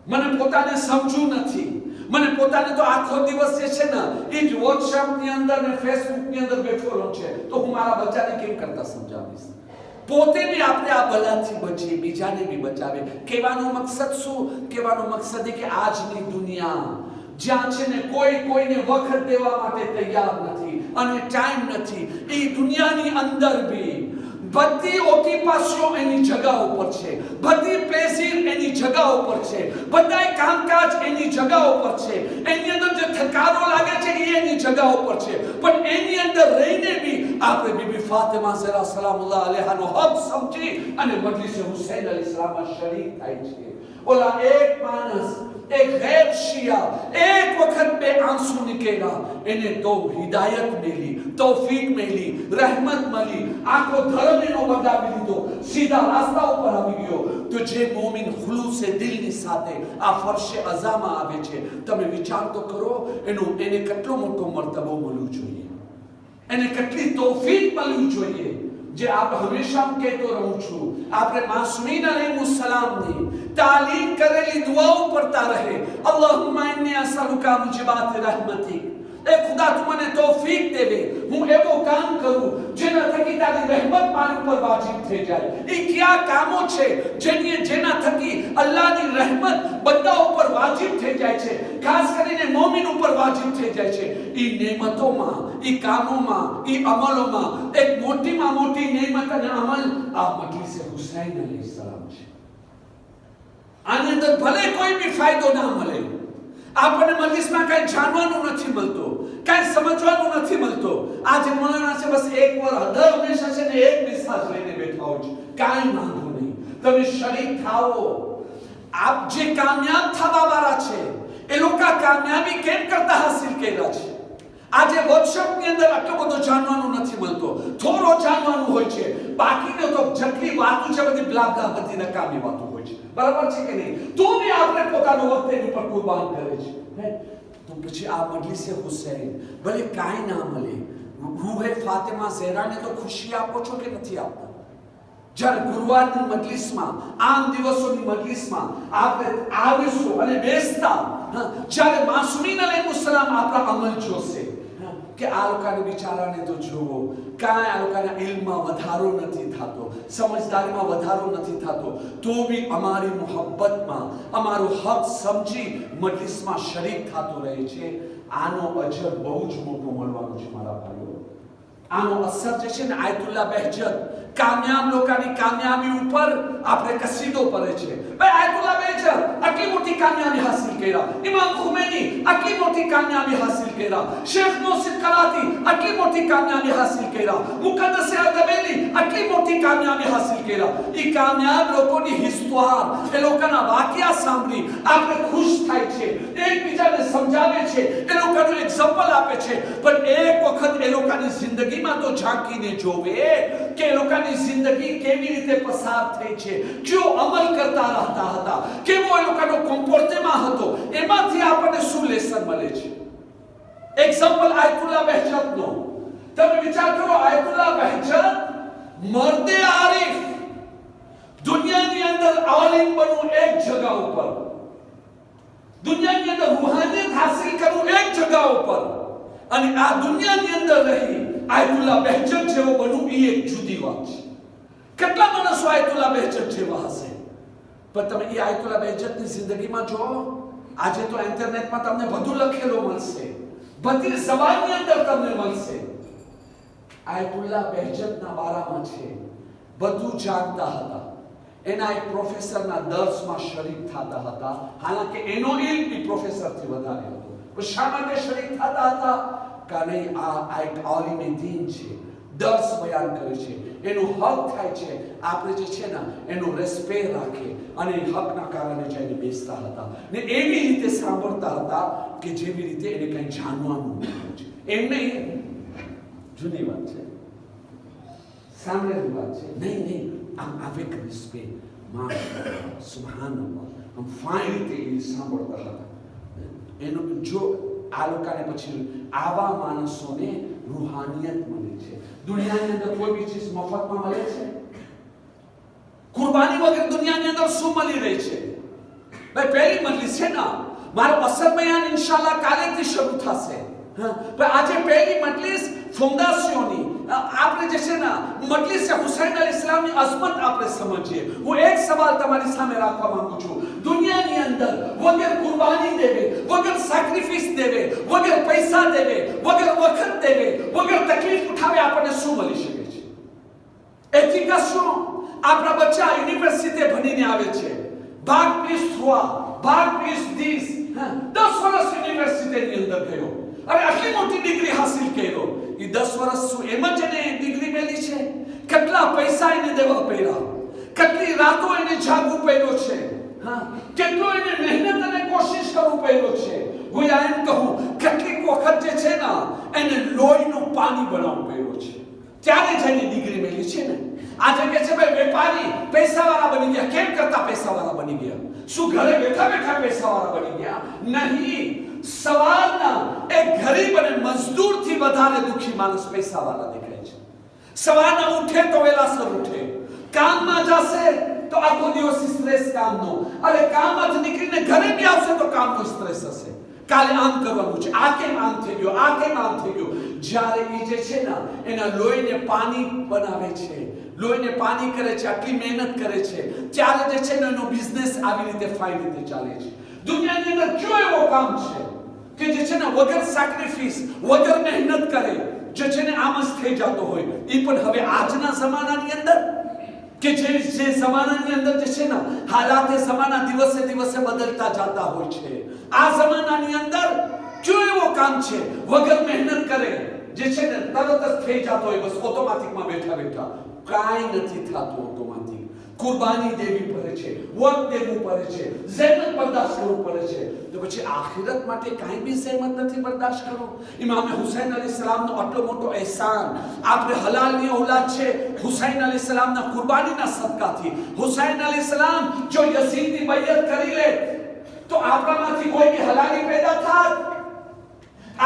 મને પોતાને સમજવું નથી. મને પોતાને તો આખો દિવસ જે છે ને એ જ વોટ્સએપ ની અંદર ને ફેસબુક ની અંદર બેઠેલો છે, તો હું મારા બચ્ચાને કેમ કરતા સમજાવીશ? પોતે બી આપણે આ બલાથી બચીએ, બીજાને બી બચાવે. કહેવાનો મકસદ શું? કહેવાનો મકસદ એ કે આજની દુનિયા જ્યાં છે ને કોઈને વખત દેવા માટે તૈયાર નથી અને ટાઈમ નથી, એ દુનિયાની અંદર બી બધી ઓક્યુપાશનો એની જગા ઉપર છે, બધી પ્લેઝર એની જગા ઉપર છે, બધાય કામકાજ એની જગા ઉપર છે, એની અંદર જે થકારો લાગે છે એ એની જગા ઉપર છે. પણ એની અંદર રહીને બી આપણે બીબી ફાતિમા ઝહરા સલામુલ્લાહ અલૈહાનો હક સમજી અને મજલિસ હુસૈન અલૈહિસ્સલામમાં શરીક થાય છે. ઓલા એક માણસ, एक गैर शिया एक वक्त पे आंसू निकला, इन्हें तो हिदायत मिली, तौफीक मिली, रहमत मिली, आंखों धर्म नो बदलावी लीधो, सीधा रास्ता ऊपर આવી ગયો. તો જે મોમિન ખુલૂસ દિલની સાથે આ ફરશે અઝામાં આવે છે, તમે વિચાર તો કરો એને કેટલો મોટો મર્તબો મળવું જોઈએ, એને કેટલી તૌફીક મળવી જોઈએ. જે આપ હંમેશા કહેતો રહું છું, આપણે માસૂમીન અલૈહિસ્સલામની તાલીમ કરેલી દુઆઓ પડતા રહે. અલ્લાहुम्मा इन्नी असअलुका मुजिबात रहमतिक. ए खुदा તું મને તૌફીક દેવે, હું એવો કામ કરું જેના થકી તારી રહેમત મારી ઉપર વાજિબ થઈ જાય. એ કયા કામો છે જેના થકી અલ્લાહની રહેમત બંદા ઉપર વાજિબ થઈ જાય છે, ખાસ કરીને મોમિન ઉપર વાજિબ થઈ જાય છે? એ નેમતોમાં, એ કામોમાં, એ અમલોમાં એક મોટીમાં મોટી નેમત અને અમલ આ મજલિસ હુસૈન અલૈહિસ્સલામ છે. આની અંદર ભલે કોઈ બી ફાયદો ના મળે, આપણને મજલિસમાં કઈ જાણવાનું નથી મળતો, કઈ સમજવાનું નથી મળતો. આજે મૌલાના છે બસ એક વાર દર હંમેશા છે ને એક મેસેજ લઈને બેઠા હોય છે, કાઈ વાંધો નહીં, તમે શરીક થાઓ. આપ જે કામયાબ થવા વાળા છે એ લોકો કામયાબી કેમ કરતા હાસિલ કર્યા છે? આજે વર્કશોપ ની અંદર આટલો બધો જાણવાનું નથી મળતો, થોડો જાણવાનું હોય છે, બાકીનો તો જેટલી વાતો છે બધી બ્લા બધી નકામી વાતો હોય છે. બરાબર છે કે નહીં? તો બી આપણે પોતાનો વખત એની પર કુરબાન કરે છે. તો પછી આ મજલિસે હુસૈન ભલે કાંઈ ના મળે, રૂહે ફાતિમા ઝહરાને તો ખુશી આપો છો કે નથી આપતા? જ્યારે ગુરુવારની મજલિસમાં, આમ દિવસોની મજલિસમાં આપણે આવીશું અને બેસતા, જ્યારે માસૂમીન અલૈહિસ્સલામ આપણા અમલ જોશે કે આ લોકોને બિચારાને તો જુઓ, કાંઈ આ લોકોના ઇલ્મમાં વધારો નથી થતો, સમજદારીમાં વધારો નથી થતો, તો બી અમારી મોહબ્બતમાં અમારો હક સમજી મજલિસમાં શરીક થતો રહે છે. આનો અજર બહુ જ મોટો મળવાનો છે મારા ભાઈઓ. આનો અસર જે છે ને આયતુલ્લાહ બહેજત કામયાબ લોકોની કામયાબી ઉપર આપણે કસીદો પડે છે. ભાઈ આયતુલ્લાહ બહેજત આટલી મોટી કામયાબી હાસિલ કર્યા, ઇમામ ખુમૈની આટલી મોટી કામયાબી હાસિલ કર્યા, શેખ નોસિર કરાતી આટલી મોટી કામયાબી હાસિલ કર્યા, મુકદ્દસ અરદબેલી આટલી મોટી કામયાબી હાસિલ કર્યા. એ કામયાબ લોકોની હિસ્તોહાર, એ લોકોના વાકિયા સાંભળી આપણે ખુશ થાય છે, એકબીજાને સમજાવે છે, એ લોકોનું એક્ઝામ્પલ આપે છે. પણ એક વખત એ લોકોની જિંદગીમાં તો ઝાંકીને જોવે કે એ લોકોની જિંદગી કેવી રીતે પસાર થઈ છે, કયો અમલ કરતા રહેતા હતા, કેવો એ લોકોનો કોમ્પોર્ટેમાં હતો, એમાંથી આપણને શું લેસન મળે છે? એક્ઝામ્પલ આયતુલ્લા બહેજતનો. તમે વિચાર કરો, આયતુલ્લા બહેજત મર્દે આરિફ, દુનિયાની અંદર આલિમ બનવું એક જગા ઉપર, દુનિયાની અંદર રૂહાનિયત હાસિલ કરવું એક જગા ઉપર, અને આ દુનિયાની અંદર રહી આયતુલ્લા બહેજત જેવો બનવું એ એક જુદી વાત છે. કેટલા માણસો આયતુલ્લા બહેજત જેવા હશે? પણ તમે એ આયતુલ્લા બહેજતની જિંદગીમાં જો, આજે તો ઇન્ટરનેટમાં તમને બધું લખેલું મળશે, બધી જબાનની અંદર તમને મળશે. આયતુલ્લા બહેજતના બારામાં છે, બધું જાણતા હતા. એના એક પ્રોફેસરના દર્સમાં શરીક થતા હતા, હાલાકે એનો ઇલ્મ એ પ્રોફેસરથી વધારે હતો. પણ શા માટે શરીક થતા હતા? કારણ આ એક આલિમે દીન છે, દર્સ બયાન કરે છે, એનો હક થાય છે, આપણે જે છે ને એનો રેસ્પેક્ટ રાખે, અને હકના કારણે જઈને બેસતા હતા ને એવી રીતે સાંભળતા હતા કે જેવી રીતે એને કંઈ જાણવાનું છે. એમને જુદી વાત છે, સાંભળેલી વાત છે. નહીં, આમ avec respect, માશાઅલ્લાહ, સુબહાનઅલ્લાહ, આમ ફાઇન રીતે એ સાંભળતા હતા. એનો જો આ લોકોને પછી આવા માણસોને રૂહાનિયત મળે છે. દુનિયાની અંદર કોઈ બી ચીજ મફતમાં મળે છે? કુરબાની વગર દુનિયાની અંદર શું મળી રહી છે? ભાઈ પહેલી મજલિસ છે ને, મારો અસર બયાન ઇન્શાઅલ્લાહ કાલેથી શરૂ થશે. પણ આજે પહેલી મજલિસ ફોંદાશિયોની આપણે જે છે ને મજલિસ હુસૈન અલી ઇસ્લામની અઝમત આપણે સમજીએ. હું એક સવાલ તમારી સામે રાખવા માંગુ છું. દુનિયાની અંદર વગર કુરબાની દેવે, વગર સેક્રિફિસ દેવે, વગર પૈસા દેવે, વગર વખત દેવે, વગર તકલીફ ઉઠાવે આપણને શું મળી શકે છે? એથિકા શું? આપણા બચ્ચા યુનિવર્સિટી ભણીને આવે છે, ભાગ પીસ થવા, ભાગ પીસ દીસ, 10 વર્ષ યુનિવર્સિટીની અંદર ગયો, અરે આટલી મોટી ડિગ્રી હાસિલ કર્યો. એ 10 વર્ષ શું એમ જ એને ડિગ્રી મેલી છે? કેટલા પૈસા એને દેવા પડ્યા, કેટલી રાતો એને જાગવું પડ્યો છે, કેટલો એને મહેનત અને કોશિશ કરવું પડ્યો છે. ગોયા એમ કહું, કેટલીક વખત જે છે ને એને લોહીનું પાણી બનાવવું પડ્યો છે, ત્યારે જઈને ડિગ્રી મેલી છે ને. આજે કે છે ભાઈ વેપારી પૈસાવાળા બની ગયા. કેમ કરતા પૈસાવાળા બની ગયા? શું ઘરે બેઠા બેઠા પૈસાવાળા બની ગયા? નહીં. સવારના એક ગરીબ અને મજદૂરથી વધારે દુખી માણસ પૈસાવાળા દેખાય છે. સવારના ઉઠે તો વેલાસર ઉઠે, કામમાં જશે તો આખો દિવસ સ્ટ્રેસ કામનો, અરે કામમાંથી નીકળીને ઘરે બી આવશે તો કામનો સ્ટ્રેસ હશે. કાલે આમ કરવાનું છે, આ કેમ આમ થઈ ગયો, આ કેમ આમ થઈ ગયો. જ્યારે એ જે છે ને એના લોહીને પાણી બનાવે છે, લોહીને પાણી કરે છે, આટલી મહેનત કરે છે, ત્યારે જે છે ને એનો બિઝનેસ આવી રીતે ફાઇન રીતે ચાલે છે. દુનિયાની અંદર કયો એવો કામ છે કે જે છે ને વગર સેક્રિફિસ, વગર મહેનત કરે જે છે ને આમ જ થઈ જતો હોય? એ પણ હવે આજના જમાનાની અંદર કે જે જમાનાની અંદર જે છે ને હાલાતે જમાના દિવસે દિવસે બદલતા જતા હોય છે, આ જમાનાની અંદર કયો એવો કામ છે વગર મહેનત કરે જે છે ને તરત જ થઈ જતો હોય? બસ ઓટોમેટિકમાં બેઠા બેઠા કાંઈ નથી થતું. ઓટોમેટિક કુરબાની દેવી પડે છે, વક્ત દેવું પડે છે, જહેમત બરદાસ્ત કરવું પડે છે. તો પછી આખિરત માટે કાંઈ બી જહેમત નથી બરદાસ્ત કરો? ઇમામ હુસૈન અલી સલામનો આટલો મોટો એહસાન, આપણે હલાલની ઔલાદ છે હુસૈન અલી સલામના કુરબાનીના સદકાથી. હુસૈન અલી સલામ જો યઝીદની બૈયત કરી લે તો આપણામાંથી કોઈ બી હલાલી પેદા થાત,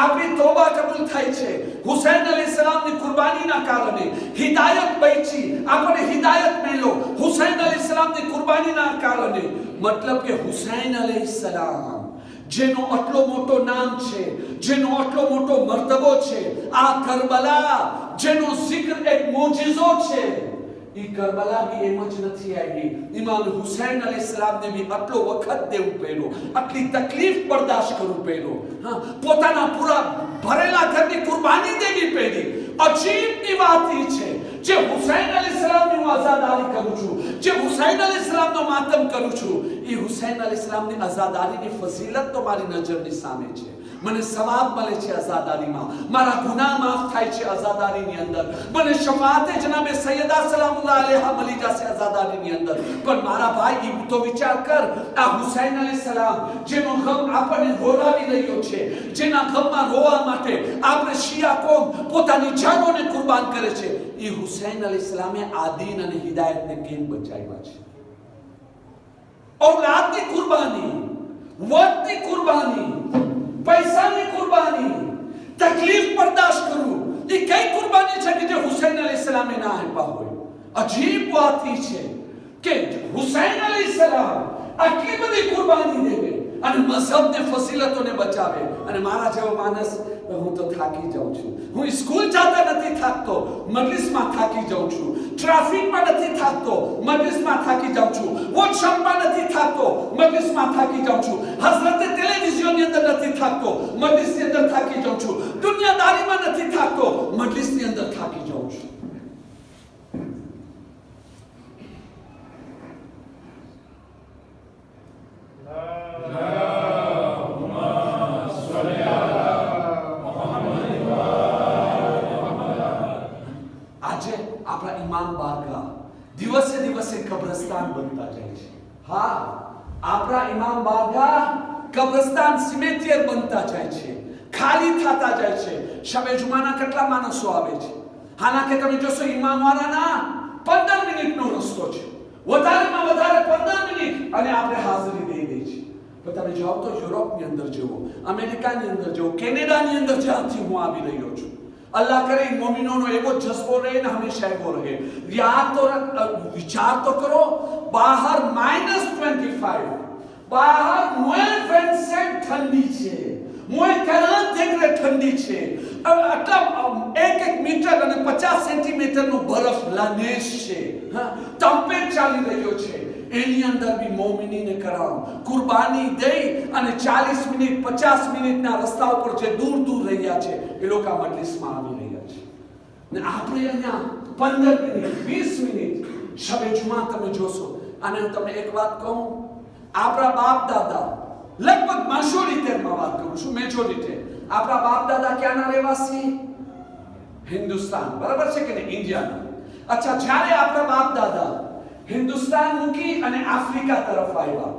આપણી તોબા કબૂલ થાય છે. હુસૈન અલી સલામની કુરબાનીના કારણે હિદાયત બચી, આપણે હિદાયત મેળો હુસૈન અલી સલામની કુરબાનીના કારણે. મતલબ કે હુસૈન અલી સલામ જેનો આટલો મોટો નામ છે, જેનો આટલો મોટો મર્તબો છે, આ કરબલા જેનો જિક્ર એક મોજિઝો છે, એ કરબલા બી એમ જ નથી આવી. ઇમામ હુસૈન અલી સલામને બી આટલો વખત દેવું પડ્યો, આટલી તકલીફ બરદાસ્ત કરવું પડ્યો, પોતાના પૂરા ભરેલા ઘરની કુરબાની દેવી પડી. અજીબની વાત એ છે જે હુસૈન અલી સલામની હું આઝાદારી કરું છું, જે હુસૈન અલી સલામનો માતમ કરું છું, એ હુસૈન અલી સલામની આઝાદારીની ફઝીલત તો મારી નજરની સામે છે. મને સવાબ મળે છે આઝાદારીમાં, મારા ગુનાહ માફ થાય છે આઝાદારીની અંદર, મને શફાઅતે જનાબે સૈયદા સલામુલ્લાહ અલૈહા મળી જશે આઝાદારીની અંદર. પણ મારા ભાઈ એ તો વિચાર કર, આ હુસૈન અલી સલામ જેનો ગમ આપણને રોલાવી રહ્યો છે, જેના ગમમાં રોવા માટે આપણે શિયા કોમ પોતાની જાનોને કુરબાન કરે છે, એ હુસૈન અલી સલામે આદીન અને હિદાયતને કેમ બચાવ્યા છે? ઔલાદની કુરબાની, વક્તની કુરબાની, પૈસાની કુરબાની, તકલીફ બર્દાશ્ત કરવું, એ કઈ કુરબાની છે કે જે હુસૈન અલૈહિસ્સલામે ના આપ્યા હોય? અજીબ વાત એ છે કે હુસૈન અલૈહિસ્સલામ આટલી બધી કુરબાની દેવે અને મઝહબને ફઝીલતોને બચાવે. અને મારા જેવો માણસ, હું તો થાકી જાઉં છું. હું સ્કૂલ જતા નથી થાકતો, મજલિસમાં થાકી જાઉં છું. ટ્રાફિકમાં નથી થાકતો, મજલિસમાં થાકી જાઉં છું. વોટ્સએપમાં નથી થાકતો, મજલિસમાં થાકી જાઉં છું. હઝરતે ટેલિવિઝનની અંદર નથી થાકતો, મજલિસની અંદર થાકી જાઉં છું. દુનિયાદારીમાં નથી થાકતો, મજલિસની અંદર થાકી જાઉં છું. આજે આપણા ઇમામ બારગાહ દિવસે દિવસે કબ્રસ્તાન બનતા જાય છે. હા, આપણા ઇમામ બારગાહ કબ્રસ્તાન સિમેટિયર બનતા જાય છે, ખાલી થતા જાય છે. શબે જુમાના કેટલા માણસો આવે છે? હાલાકે તમે જોશો ઇમામવાળાના 15 મિનિટનો રસ્તો છે, વધારેમાં વધારે 15 મિનિટ, અને આપણે હાજરી દઈ દઈએ છીએ. પણ તમે જાઓ તો યુરોપની અંદર જુઓ, અમેરિકાની અંદર જુઓ, કેનેડાની અંદર જ્યાંથી હું આવી રહ્યો છું, અલ્લાહ કરે મોમિનોનો એવો જज्बो રહે ને હંમેશા એવો રહે. યાદ તો વિચાર તો કરો, બહાર -25, બહાર -27 ઠંડી છે, -40 ઠંડી છે. આટલા 1 મીટર અને 50 સેન્ટીમીટરનો બરફ લાનેશ છે. ટેમ્પરેચર ચાલી રહ્યો છે. એની અંદર બી મોમિનીને કરામ કુરબાની દઈ અને 40 મિનિટ 50 મિનિટના રસ્તા ઉપર જે દૂર દૂર રહ્યા છે એ લોકો આ મજલિસમાં આવી રહ્યા છે. ને આપણે અહીંયા 15 મિનિટ 20 મિનિટ શબે જુમા તમે જોશો. અને હું તમને એક વાત કહું, આપણા બાપ દાદા, લગભગ મેજોરિટીમાં વાત કરું છું, મેજોરિટી આપણા બાપ દાદા ક્યાંના રહેવાસી? હિન્દુસ્તાન, બરાબર છે કે નહીં? ઇન્ડિયાના. અચ્છા, જ્યારે આપણા બાપ દાદા હિન્દુસ્તાન મૂકી અને આફ્રિકા તરફ આવ્યા,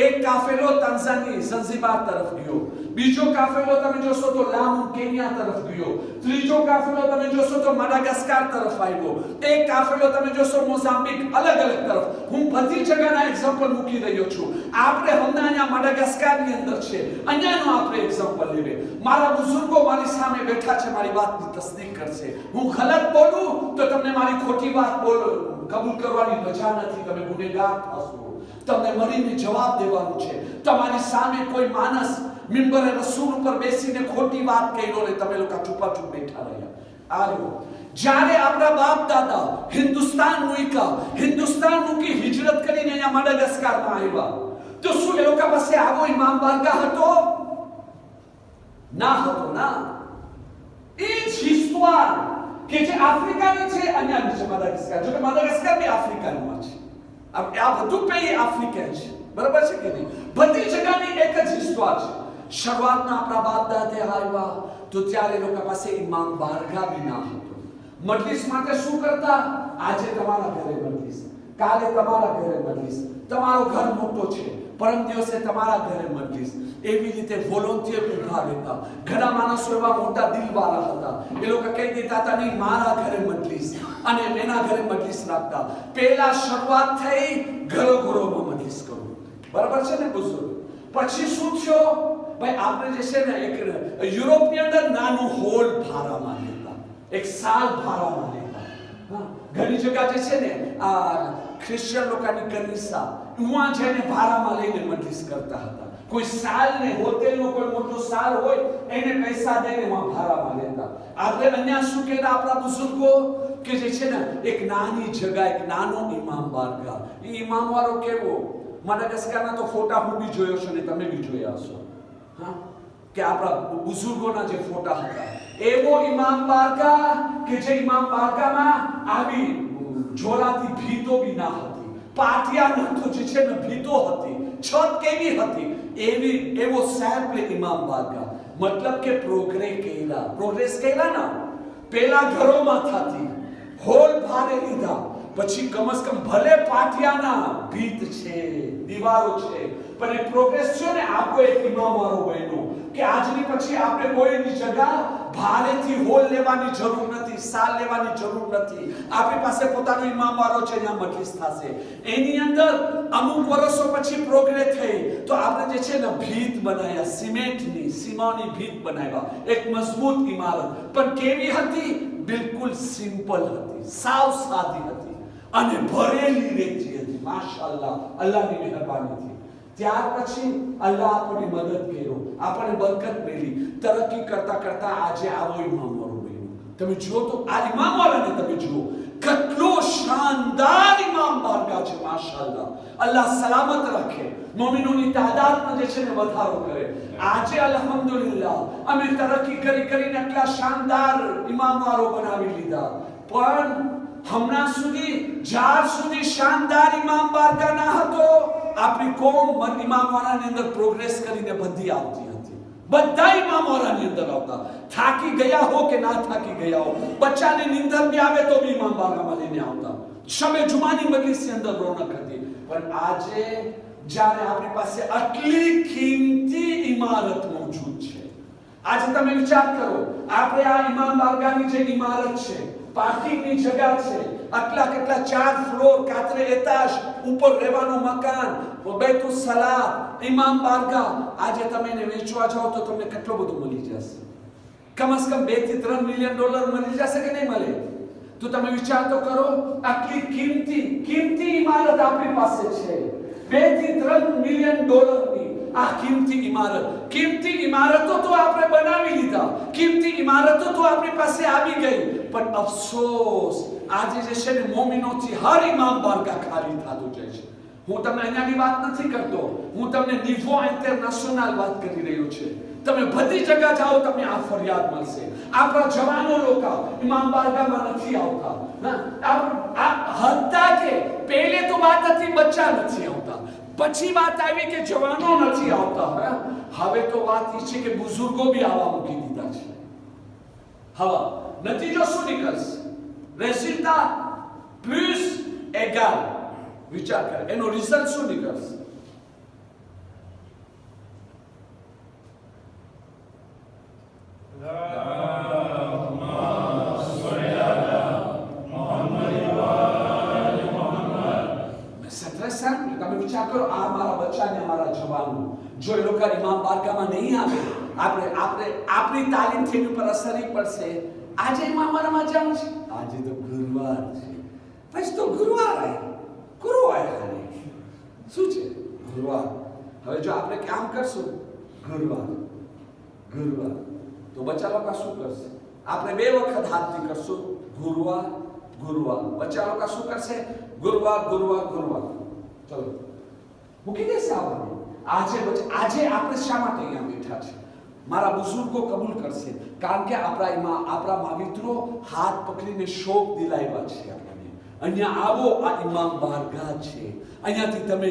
એક કાફેલો તાન્ઝાનિયા ઝંઝીબાર તરફ ગયો, બીજો કાફેલો તમે જોશો તો લામુ કેન્યા તરફ ગયો, ત્રીજો કાફેલો તમે જોશો તો માડાગાસ્કાર તરફ આવ્યો, એક કાફેલો તમે જોશો મોઝામ્બિક, અલગ અલગ તરફ. હું બધી જગ્યાના એક્ઝામ્પલ મૂકી રહ્યો છું. આપણે હમણાં અહીંયા માડાગાસ્કારની અંદર છે, અહીંયાનો આપણે એક્ઝામ્પલ લેવે. મારા બુઝુર્ગો મારી સામે બેઠા છે, મારી વાતની તસદીક કરશે. હું ગલત બોલું તો તમને મારી ખોટી વાત કબૂલ કરવાની મજા નથી, તમે ગુનેગાર થશો. તમને મરીને જવાબ દેવાનું છે. તમારી સામે કોઈ માણસ મિંબરે રસૂલ ઉપર બેસીને ખોટી વાત કર્યો ને તમે લોકો ચૂપાચૂપ બેઠા રહ્યા. આયો જ્યારે આપણા બાપ દાદા હિન્દુસ્તાન મૂકી હિજરત કરીને અહીંયા માડાગાસ્કારમાં આવ્યા, તો શું એ લોકો પાસે આવો ઇમામ બારગાહ હતો? ના હતો. ના, એ જ હિસ્તોર કે જે આફ્રિકાની છે, અહીંયા છે માડાગાસ્કાર. જો કે માડાગાસ્કાર બી આફ્રિકામાં છે. આ બધું પે આફ્રિકન છે, બરાબર છે કે નહીં? બધી જગ્યાની એક જ હિસ્ટોર છે. શરૂઆતમાં આપણા બાપ દાદા આવ્યા તો ત્યારે લોકો પાસે ઇમામ બારગાહ બી ના હતો. મજલિસ માટે શું કરતા? આજે તમારા ઘરે મજલિસ, કાલે તમારા ઘરે મજલિસ, તમારો ઘર મોટો છે, પરમ દિવસે તમારા ઘરે મજલિસ. એવી રીતે વોલન્ટિયર ઉભા રહેતા. ઘણા માણસો એવા મોટા દિલવાળા હતા, એ લોકો કહી દેતા હતા નહીં મારા ઘરે મજલિસ, અને એના ઘરે મજલિસ રાખતા. પહેલા શરૂઆત થઈ ઘરોમાં મજલિસ કરવું, બરાબર છે ને બુઝુર્ગ? પછી શું થયો? ભાઈ આપણે જે છે ને એક યુરોપની અંદર નાનો હોલ ભાડામાં લેતા, એક સાલ ભાડામાં લેતા. ઘણી જગ્યા જે છે ને આ ખ્રિશ્ચન લોકોની કનિસા ઉમાં જઈને ભાડામાં લઈને મજલિસ કરતા હતા. કોઈ સાલ ને હોટેલનો કોઈ મોટો સાલ હોય એને પૈસા દઈને માં ભાડામાં લેતા. આપણે અહીંયા શું કહેતા આપણા બુઝુર્ગો કે જે છે ને એક નાની જગ્યા, એક નાનો ઇમામ બારગાહ. એ ઇમામ વાળો કેવો? માડાગાસ્કારના તો ફોટા હું બી જોયો છું ને તમે બી જોયા હશો. હા, કે આપણા બુઝુર્ગોના જે ફોટા હતા, એવો ઇમામ બારગાહ કે જે ઇમામ બારગાહમાં આવી જોરાથી ભીતો બી ના હતી, પાટિયા નતો જે છે ને ભીતો હતી, છત કેવી હતી એવો સેમ્પલ ઇમામ બારગાહ. મતલબ કે પ્રોગ્રેસ કર્યા ના. પેલા ઘરોમાં થતી, હોલ ભારે લીધા, પછી કમસ કમ ભલે પાટિયાના ભીત છે, દીવારો છે, પણ એ પ્રોગ્રેસ છે ને આપણો એક ઇમામ વાળો બન્યો કે આજની પછી આપણે કોઈની જગ્યા ભારેથી હોલ લેવાની જરૂર નથી, સાલ લેવાની જરૂર નથી. આપણી પાસે પોતાનો ઇમામ વાળો છે, અહીંયા મજલિસ થશે. એની અંદર અમુક વર્ષો પછી પ્રોગ્રેસ થઈ તો આપણે જે છે ને ભીત બનાવ્યા, સિમેન્ટની સીમાની ભીત બનાવ્યા, એક મજબૂત ઇમારત. પણ કેવી હતી? બિલકુલ સિમ્પલ હતી, સાવ સાદી હતી અને ભરેલી રેતી હતી. માશાઅલ્લાહ, અલ્લાહની મહેરબાનીથી. ત્યાર પછી અલ્લાહ આપણને મદદ કર્યો, આપણને બરકત મળી. તરક્કી કરતા કરતા આજે આવો ઇમામ વાળો બન્યો. તમે જુઓ તો આ ઇમામ વાળાને તમે જુઓ, કેટલો શાનદાર ઇમામ બારગાહ છે. માશાઅલ્લાહ, અલ્લાહ સલામત રાખે, મોમિનોની તાદાદમાં જે છે ને વધારો કરે. આજે અલ્હમ્દુલિલ્લાહ અમે તરક્કી કરીને આટલા શાનદાર ઇમામ વાળો બનાવી લીધા. પણ હમણાં સુધી જ્યાર સુધી શાનદાર ઇમામ બારગાહ ના હતો, આપણી કોમ ઇમામવાળાની અંદર પ્રોગ્રેસ કરીને બધી આવતી હતી. બધા ઇમામવાળાની અંદર આવતા, થાકી ગયા હો કે ના થાકી ગયા હો, બચ્ચાને નીંદર બી આવે તો બી ઇમામ બારગાહમાં લઈને આવતા. શબે જુમાની મજલિસની અંદર રોનક હતી. પણ આજે જ્યારે આપણી પાસે આટલી કિંમતી ઇમારત મોજૂદ છે, આજે તમે વિચાર કરો, આપણે આ ઇમામ બારગાહની જે ઇમારત છે, પાર્કિંગની જગ્યા છે, આટલા કેટલા 4 ફ્લોર, 4 એતાજ, ઉપર રહેવાનું મકાન, બેતુલ સલાત, ઇમામ બારગાહ. આજે તમે એને વેચવા જાઓ તો તમને કેટલો બધો મળી જશે. કમસે કમ 2 થી 3 મિલિયન ડોલર મળી જશે કે નહીં મળે? તો તમે વિચાર તો કરો, આટલી કિંમતી ઇમારત આપણી પાસે છે. 2 થી 3 મિલિયન ડોલરની આ કિંમતી ઇમારતો તો આપણે બનાવી લીધા, કિંમતી ઇમારતો તો આપણી પાસે આવી ગઈ. પણ અફસોસ, આજે જે છે ને મોમિનોથી હર ઇમામ બારગાહ ખાલી થતું જાય છે. હું તમને અહીંયાની વાત નથી કરતો, હું તમને નિવો ઇન્ટરનેશનલ વાત કરી રહ્યો છું. તમે બધી જગ્યા જાઓ તમને આ ફરિયાદ મળશે. આપણા જવાનો લોકો ઇમામ બારગાહમાં નથી આવતા. હતા કે પહેલે તો વાત હતી બચ્ચા નથી આવતા, પછી વાત આવી કે જવાનો નથી આવતા. હવે તો વાત એ છે કે બુઝુર્ગો બી આવવા મૂકી દીધા છે. હવે નતીજો શું નીકળશે? રેસિલ્ટા પ્લસ એગાલ. વિચાર કર, એનો રિઝલ્ટ શું નીકળશે? તમે વિચાર કરો, આ મારા બચ્ચાને, અમારા જવાનો, જો એ લોકો ઇમામ બારગાહમાં નહીં આવે, આપણી તાલીમથી એની ઉપર અસર પડશે. આજે ઇમામ બારગાહમાં જવું છે, આજે તો ગુરુવાર છે, પછી તો ગુરુવાર શું છે? ગુરુવાર. હવે જો આપણે કામ કરશું ગુરુવાર તો બચ્ચા લોકો શું કરશે? આપણે 2 વખત હાથથી કરશું, ગુરુવાર. બચ્ચા લોકો શું કરશે? ગુરુવાર. ચલો મૂકી દેશે આવવાનું. આજે આપણે શા માટે અહીંયા બેઠા છે? મારા બુઝુર્ગો કબૂલ કરશે, કારણ કે આપણા માવિત્રો હાથ પકડીને શોક દિલાવ્યા છે આપણને. અહીંયા આવો, આ ઇમામ બારગાહ છે. અહીંયાથી તમે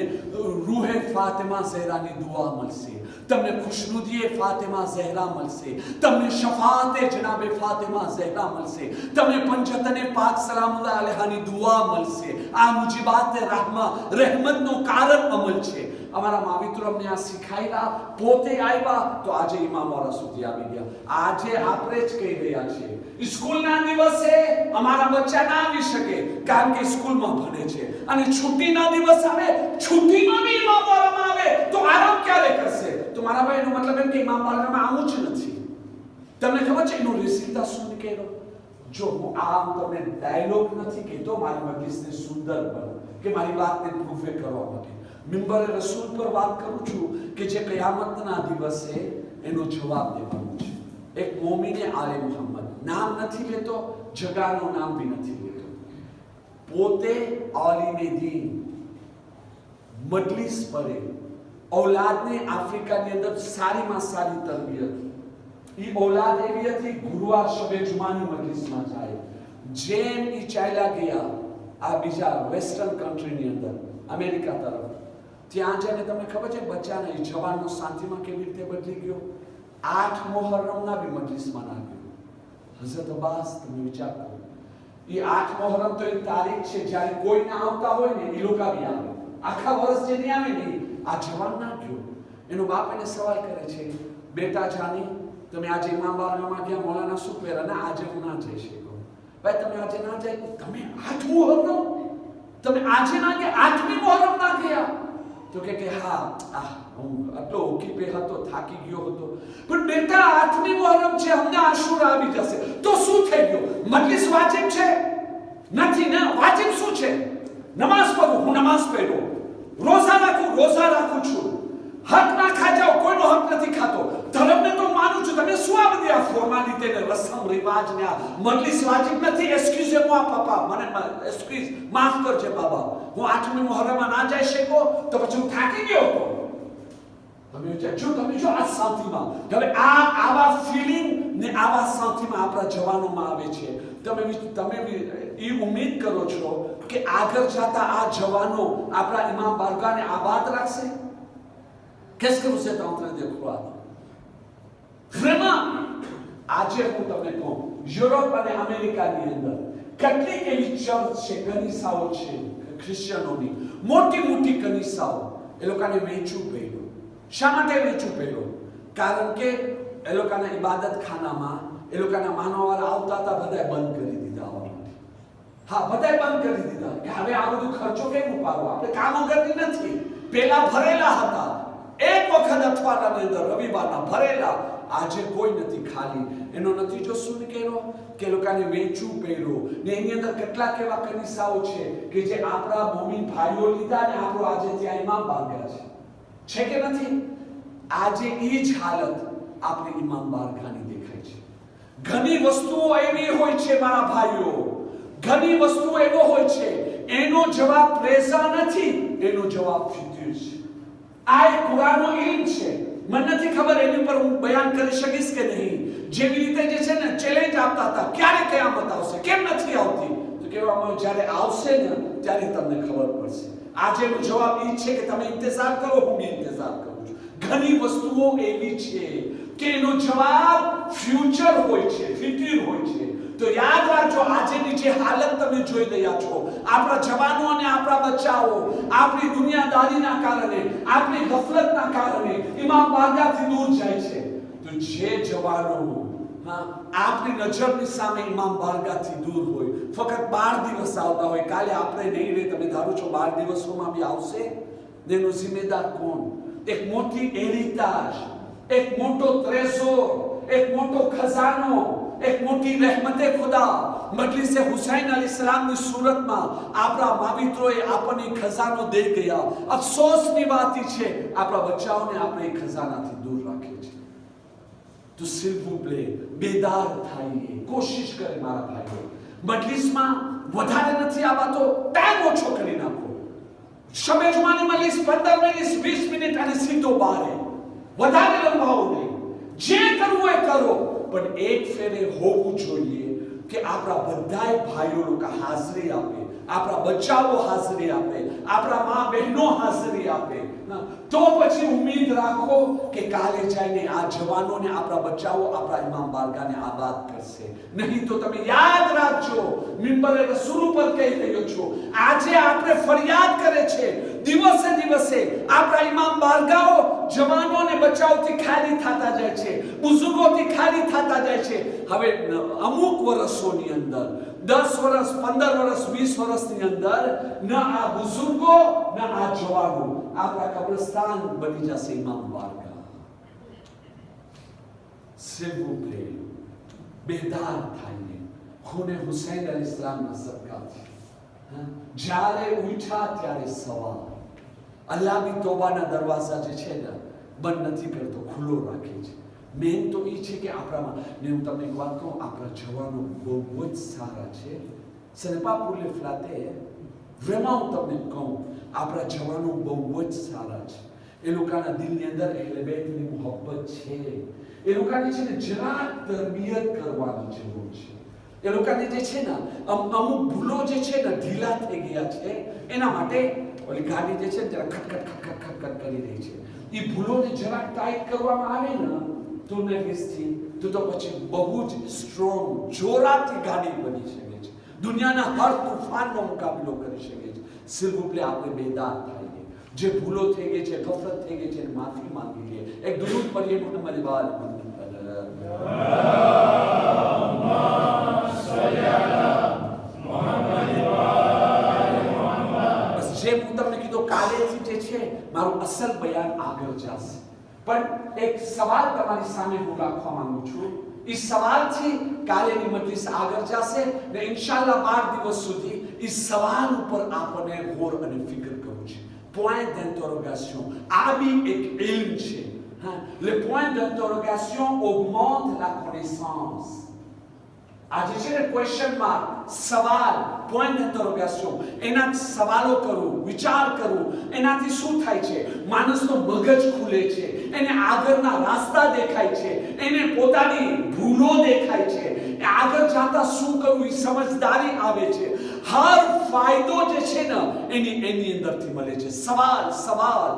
રૂહે ફાતિમા ઝહરાની દુઆ મળશે, તમને ખુશનુદીએ ફાતિમા ઝહરા મળશે, તમને શફાતે જનાબે ફાતિમા ઝહરા મળશે, તમને પંચતને પાક સલામુલ્લાહ અલૈહાની દુઆ મળશે. આ મુજીબાતે રહેમતનો કારણ અમલ છે. અમારા માવિત્રો અમને આ શીખાયલા, પોતે આવ્યા તો આજે ઇમામવાળા સુધી આવી ગયા. આજે આપણે જ કહી રહ્યા છીએ, સ્કૂલના દિવસે અમારા બચ્ચા ના આવી શકે કારણ કે સ્કૂલમાં ભણે છે, અને છુટ્ટીના દિવસ આવે, છુટ્ટીમાં બી ઇમામવાળામાં આવે તો આરામ ક્યારે કરશે? તો મારા ભાઈ, એનો મતલબ એમ કે ઇમામવાળામાં આવું જ નથી. તમને ખબર છે એનો રિસીતા શું કહેલો? જો હું આમ તમને ડાયલોગ નથી કહેતો મારી મજલિસને સુંદર બનો કે મારી વાતને પ્રૂફે કરવા માટે, મિંબરે રસૂલ પર વાત કરું છું કે જે કયામતના દિવસે એનો જવાબ દેવાનો છે. એક મોમીને આલે મુહમ્મદ, નામ નથી લેતો, જગાનું નામ બી નથી લેતો, પોતે આલિમે દીન, મજલિસ પરે, औलादને આફ્રિકાની અંદર સારીમાં સારી તરબિયત. એ औलाद એવી હતી, ગુરુવાર શબે જુમાની મજલિસમાં જાય. જેમ એ ચાલ્યા ગયા આ બીજા વેસ્ટર્ન કન્ટ્રીની અંદર, અમેરિકા તરફ, ત્યાં જઈને તમને ખબર છે બચ્ચાને જવાનો શાંતિમાં કેવી રીતે બદલી ગયો? 8 મોહર્રમના બી મજલિસમાં ના ગયો. હઝરત અબ્બાસ, તમે વિચાર કરો, એ 8 મોહર્રમ તો એક તારીખ છે જ્યારે કોઈ ના આવતા હોય ને એ લોકો બી આવે. આખા વર્ષ જે નહીં આવે ને આ જવાન ના ગયો. એનો બાપ એને સવાલ કરે છે, બેટા જાની તમે આજે ઇમામ બારગાહમાં ગયા, મૌલાના શું પહેરા? ના આજે હું ના જઈ શકું. ભાઈ તમે આજે ના જાય, તમે 8 મુહર્રમ, તમે આજે ના ગયા, 8મી મુહર્રમ ના ગયા? તો કે હા હું આટલો ઓકીપે હતો, થાકી ગયો હતો. પણ બેટા 8મી મુહર્રમ છે, અમને આશુરા આવી જશે તો શું થઈ ગયું? મજલિસ વાજિબ છે? નથી ને. વાજિબ શું છે? નમાઝ પઢું, હું નમાઝ પઢું. રોઝા રાખું છું. હક ના ખા જાઓ, કોઈનો હક નથી ખાતો. ધર્મને તો માનું છું. તમે શું આ બધી આ ફોર્માલિટી ને રસમ રિવાજ ને આ મજલિસ વાજિબ નથી? એક્સક્યુઝ મો પાપા, મને એક્સક્યુઝ માફ કરજે બાબા, હું 8મી મુહર્રમમાં ના જઈ શકો તો પછી હું થાકી ગયો હતો. તમે જો આ શાંતિમાં હવે આવા ફીલિંગ ને આવા શાંતિમાં આપણા જવાનોમાં આવે છે. તમે એ ઉમ્મીદ કરો છો કે આગળ જતા આ જવાનો આપણા ઇમામ બારગાહને આબાદ રાખશે? Qu'est-ce que vous êtes en train de croire? Vraiment, આજે હું તમને કહું, યુરોપ અને અમેરિકાની અંદર કેટલીક એવી ચર્ચ છે, કનીસાઓ છે ક્રિશ્ચિયનોની, મોટી કનીસાઓ, એ લોકોને વેચવું પડ્યું. શા માટે વેચવું પડ્યું? કારણ કે એ લોકોના ઇબાદત ખાનામાં એ લોકોના માનવવાળા આવતા હતા, બધાએ બંધ કરી દીધા. હા, બધાએ બંધ કરી દીધા કે હવે આ બધું ખર્ચો કેમ ઉપાડવો? આપણે કામો કરતી નથી. પેલા ભરેલા હતા, એક વખત અઠવાડિયાની અંદર રવિવારના ભરેલા. આજે કોઈ નથી, ખાલી. એનો નતીજો શું નીકળ્યો કે લોકોને વેચવું પડ્યું. ને એની અંદર કેટલાક એવા કનીસાઓ છે કે જે આપણા મોમીન ભાઈઓ લીધા ને આપણો આજે ત્યાં ઇમામ બારગાહ છે કે નથી? આજે એ જ હાલત આપણી ઇમામ બારગાહની દેખાય છે. ઘણી વસ્તુઓ એવી હોય છે મારા ભાઈઓ, ઘણી વસ્તુઓ એવો હોય છે એનો જવાબ પ્રેઝા નથી, એનો જવાબ ફિતર છે. આ એક કુરાનનો ઇલ્મ છે. મને નથી ખબર એની પર હું બયાન કરી શકીશ કે નહીં. જેવી રીતે જે છે ને ચેલેન્જ આપતા હતા, ક્યારે કયામત આવશે, કેમ નથી આવતી? તો કહેવામાં જ્યારે આવશે ને ત્યારે તમને ખબર પડશે. આજે એનો જવાબ એ છે કે તમે ઇંતજાર કરો, હું બી ઇંતજાર કરું છું. ઘણી વસ્તુઓ એવી છે કે એનો જવાબ ફ્યુચર હોય છે, ફિતર હોય છે. તો યાદ રાખજો, આજની જે હાલત તમે જોઈ રહ્યા છો, આપણા જવાનો અને આપણા બચ્ચાઓ આપણી દુનિયાદારીના કારણે, આપણી ગફલતના કારણે ઇમામ બારગાહથી દૂર જાય છે. તો જે જવાનો આપણી નજરની સામે ઇમામ બારગાહથી દૂર હોય, ફક્ત 12 દિવસ આવતા હોય, કાલે આપણે નહીં રહે, તમે ધારો છો 12 દિવસોમાં બી આવશે? એનો જિમ્મેદાર કોણ? એક મોટી હેરિટેજ, એક મોટો ટ્રેઝોર, એક મોટો ખજાનો, એક મોટી રહેમતે ખુદા મજલિસે હુસૈન અલૈહિસ્સલામની સુરતમાં આપણા માવિત્રોએ આપણને ખજાનો દે ગયા. અફસોસની વાત છે આપણા બચ્ચાઓને આપણે એ ખજાનાથી દૂર રાખીએ છીએ. તો s'il vous plaît, બેદાર થઈએ, કોશિશ કરે મારા ભાઈઓ. મજલિસમાં વધારે નથી આવતો, ટાઈમ ઓછો કરી નાખો. શબે જુમાની મજલિસ 15 મિનિટ 20 મિનિટ અને સીધો બારે, વધારે લંબાવો નહીં. જે કરવું એ કરો, પણ એક ફેરે હોવું જોઈએ કે આપણા બધાય ભાઈઓ લોકો હાજરી આપે, આપણા બચ્ચાઓ હાજરી આપે, આપણા મા બહેનો હાજરી આપે. તો પછી ઉમ્મીદ રાખો કે કાલે જઈને આ જવાનોને, આપણા બચ્ચાઓ આપણા ઇમામ બારગાહને આબાદ કરશે. નહીં તો તમે યાદ રાખજો, મિંબરે રસૂલ ઉપર કહી રહ્યો છો, આજે આપણે ફરિયાદ કરે છે, દિવસે દિવસે આપણા ઇમામ બારગાહો જવાનો અને બચ્ચાઓથી ખાલી થતા જાય છે, બુઝુર્ગોથી ખાલી થતા જાય છે. હવે અમુક વર્ષોની અંદર 10 વર્ષ, 15 વર્ષ, 20 વર્ષની અંદર ન આ બુઝુર્ગો ન આ જવાનો આપણા કબ્રસ્તાન બની જશે ઇમામ બારગાહ. s'il vous plaît, બેદાર થઈને ખૂને હુસૈન અલૈહિસ્સલામના સદકાથી જ્યારે ઉઠ્યા ત્યારે સવાર. અલ્લાહની તોબાના દરવાજા જે છે ને બંધ નથી કરતો, ખુલ્લો રાખે છે. મેન તો એ છે કે આપણામાં, ને હું તમને એક વાત કહું, આપણા જવાનો બહુ જ સારા છે. Ce n'est pas pour les flatter, vraiment હું તમને કહું, આપણા જવાનો બહુ જ સારા છે. એ લોકોના દિલની અંદર અહેલે બેતની મોહબ્બત છે. એ લોકોની છે ને જરાક તરબિયત કરવાની જરૂર છે. એ લોકોને જે છે ને અમુક ભૂલો જે છે ને ઢીલા થઈ ગયા છે, એના માટે ઓલી ગાડી જે છે ને જરા ખટખટ કરી રહી છે. એ ભૂલોને જરાક ટાઈટ કરવામાં આવે ને તો નવીસથી તો પછી બહુ જ સ્ટ્રોંગ, જોરાથી ગાડી બની શકે છે, દુનિયાના હર તૂફાનનો મુકાબલો કરી શકે છે. s'il vous plaît, આપણે બેદાર થઈએ. જે ભૂલો થઈ ગઈ છે, ગફલત થઈ ગઈ છે, માફી માંગી લે. એક દુરૂદ પઢીએ મોહમ્મદ વાલ બસ જે હું તમને કીધું કાલેથી જે છે મારું અસલ બયાન આગળ જશે. પણ એક સવાલ તમારી સામે હું રાખવા માંગુ છું. એ સવાલથી કાલેની મજલિસ આગળ જશે ને ઇન્શાઅલ્લાહ 12 દિવસ સુધી એ સવાલ ઉપર આપણને ગૌર અને ફિકર કરવું છે. Point d'interrogation. આ બી એક ઇલ્મ છે. Le point d'interrogation augmente la connaissance. આજે છે ને ક્વેશ્ચન માર્ક, સવાલ, પોઈન્ટ d'interrogation, એના સવાલો કરું, વિચાર કરું, એનાથી શું થાય છે? માણસનો મગજ ખુલે છે, એને આગળના રસ્તા દેખાય છે, એને પોતાની ભૂલો દેખાય છે, આગળ જતા શું કરવું એ સમજદારી આવે છે. હર ફાયદો જે છે ને એની અંદરથી મળે છે. સવાલ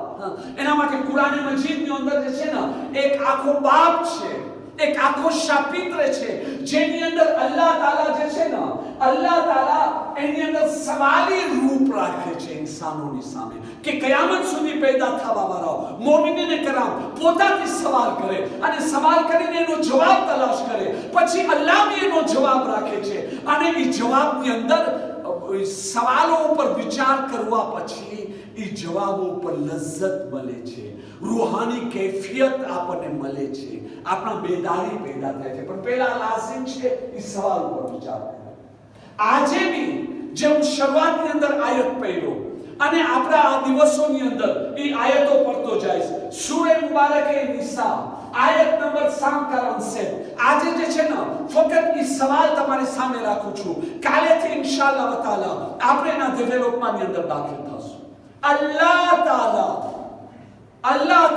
એના માટે કુરાન મજીદની અંદર જે છે ને એક આખો બાપ છે, એક આખો શાપિત્ર છે, જેની અંદર અલ્લાહ તાલા જે છે ને અલ્લાહ તાલા એની અંદર સવાલી રૂપ રાખે છે ઇન્સાનોની સામે કે કયામત સુધી પેદા થવા વાળાઓ મોમિનીને કરામ પોતાથી સવાલ કરે અને સવાલ કરીને એનો જવાબ તલાશ કરે, પછી અલ્લાહ બી એનો જવાબ રાખે છે અને એ જવાબની અંદર સવાલો ઉપર વિચાર કરવા પછી એ જવાબો ઉપર લજ્જત મળે છે, રૂહાની કૈફિયત આપણને મળે છે, આપણા બેદારી પેદા થાય છે. પણ પહેલા લાઝિમ છે એ સવાલ ઉપર વિચાર કરો. આજે બી જે હું શરૂઆતની અંદર આયત પડ્યો અને આપણા આ દિવસોની અંદર એ આયતો પડતો જાય છે. સૂરે મુબારકે નિસા આયત નંબર 7 આજે જે છે ને ફક્ત એ સવાલ તમારી સામે રાખું છું. કાલેથી ઇન્શાઅલ્લાહ તાલા આપણે એના ડેવલપમેન્ટની અંદર દાખલ થશું. અલ્લાહ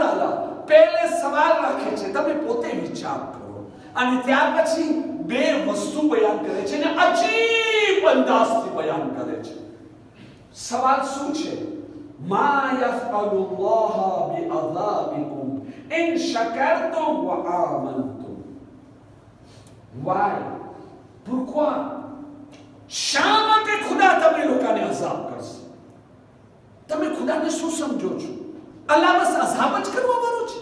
તાલા પહેલે સવાલ રાખે છે, તમે પોતે વિચાર કરો અને ત્યાર પછી બે વસ્તુ બયાન કરે છે ને અજીબ અંદાજથી બયાન કરે છે. સવાલ શું છે? મા યફઅલુલ્લાહ બિઅઝાબિકુમ ઇન શકરતુમ વ આમનતુમ. Y pourquoi? શા માટે ખુદા તમે લોકોને અઝાબ કરશે? તમે ખુદાને શું સમજો છો? અલ્લાહ બસ અઝાબ જ કરવા વાળો છે?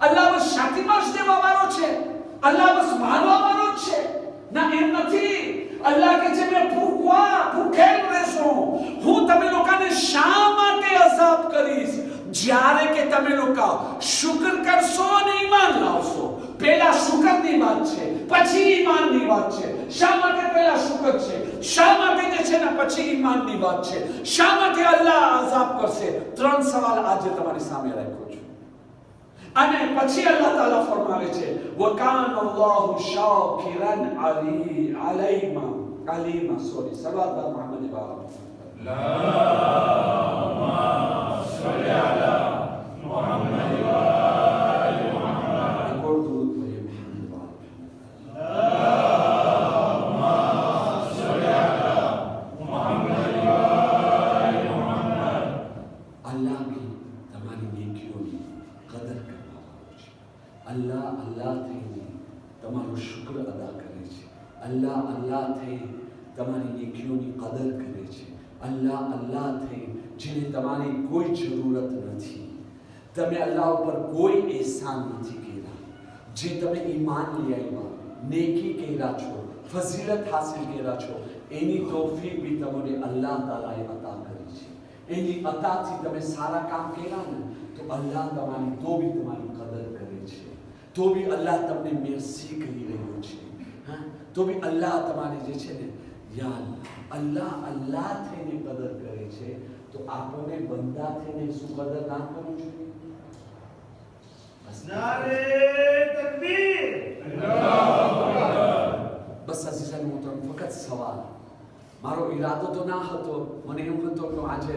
અલ્લાહ બસ શાતિમાશ દેવા વાળો છે? અલ્લાહ બસ મારવા વાળો છે? ના, એમ નથી. અલ્લાહ કે છે મેં pour quelle raison હું તમે લોકોને શા માટે અઝાબ કરીશ? જ્યારે કે તમે લોકો શુક્ર કરશો અને ઈમાન લાવશો. પહેલા શુક્રની વાત છે, પછી ઈમાનની વાત છે. શા માટે પહેલા શુક્ર છે, શા માટે જે છે ને પછી ઈમાનની વાત છે, શા માટે અલ્લાહ અઝાબ કરશે? 3 સવાલ આજે તમારી સામે રાખ્યો છું અને પછી અલ્લાહ તાલા ફરમાવે છે વકાન અલ્લાહુ શાકિરન અલીમા સલ્લલ્લાહુ મુહમ્મદ اللهم صل على محمد وآل محمد. اللهم صل على محمد وآل محمد. અલ્લાહ બી તમારી નેકીઓની કદર કરવા વાળો છે. અલ્લાહ થઈને તમારો શુક્ર અદા કરે છે. અલ્લાહ થઈ તમારી નેકીઓની કદર કરે છે. અલ્લાહ થઈ જેને તમારી કોઈ જરૂરત નથી. તમે અલ્લાહ ઉપર કોઈ એહસાન નથી કર્યા. જે તમે ઈમાન લઈ આવ્યા, નેકી કર્યા છો, ફઝીલત હાસિલ કર્યા છો, એની તૌફીક બી તમને અલ્લાહ તાલાએ અતા કરી છે. એની અતાથી તમે સારા કામ કર્યા ને તો અલ્લાહ તમારી કદર કરે છે. તો બી અલ્લાહ તમને મેર્સી કરી રહ્યો છે. તો બી અલ્લાહ તમારી જે છે ને યા અલ્લાહ થઈને કદર કરે છે. તો આપણને બંદા થઈને શું કદર ના કરવું જોઈએ? નારે તકબીર. બસ અઝીઝાન મોહતરમ, ફક્ત સવાલ. મારો ઈરાદો તો ના હતો. મને એમ હતો કે આજે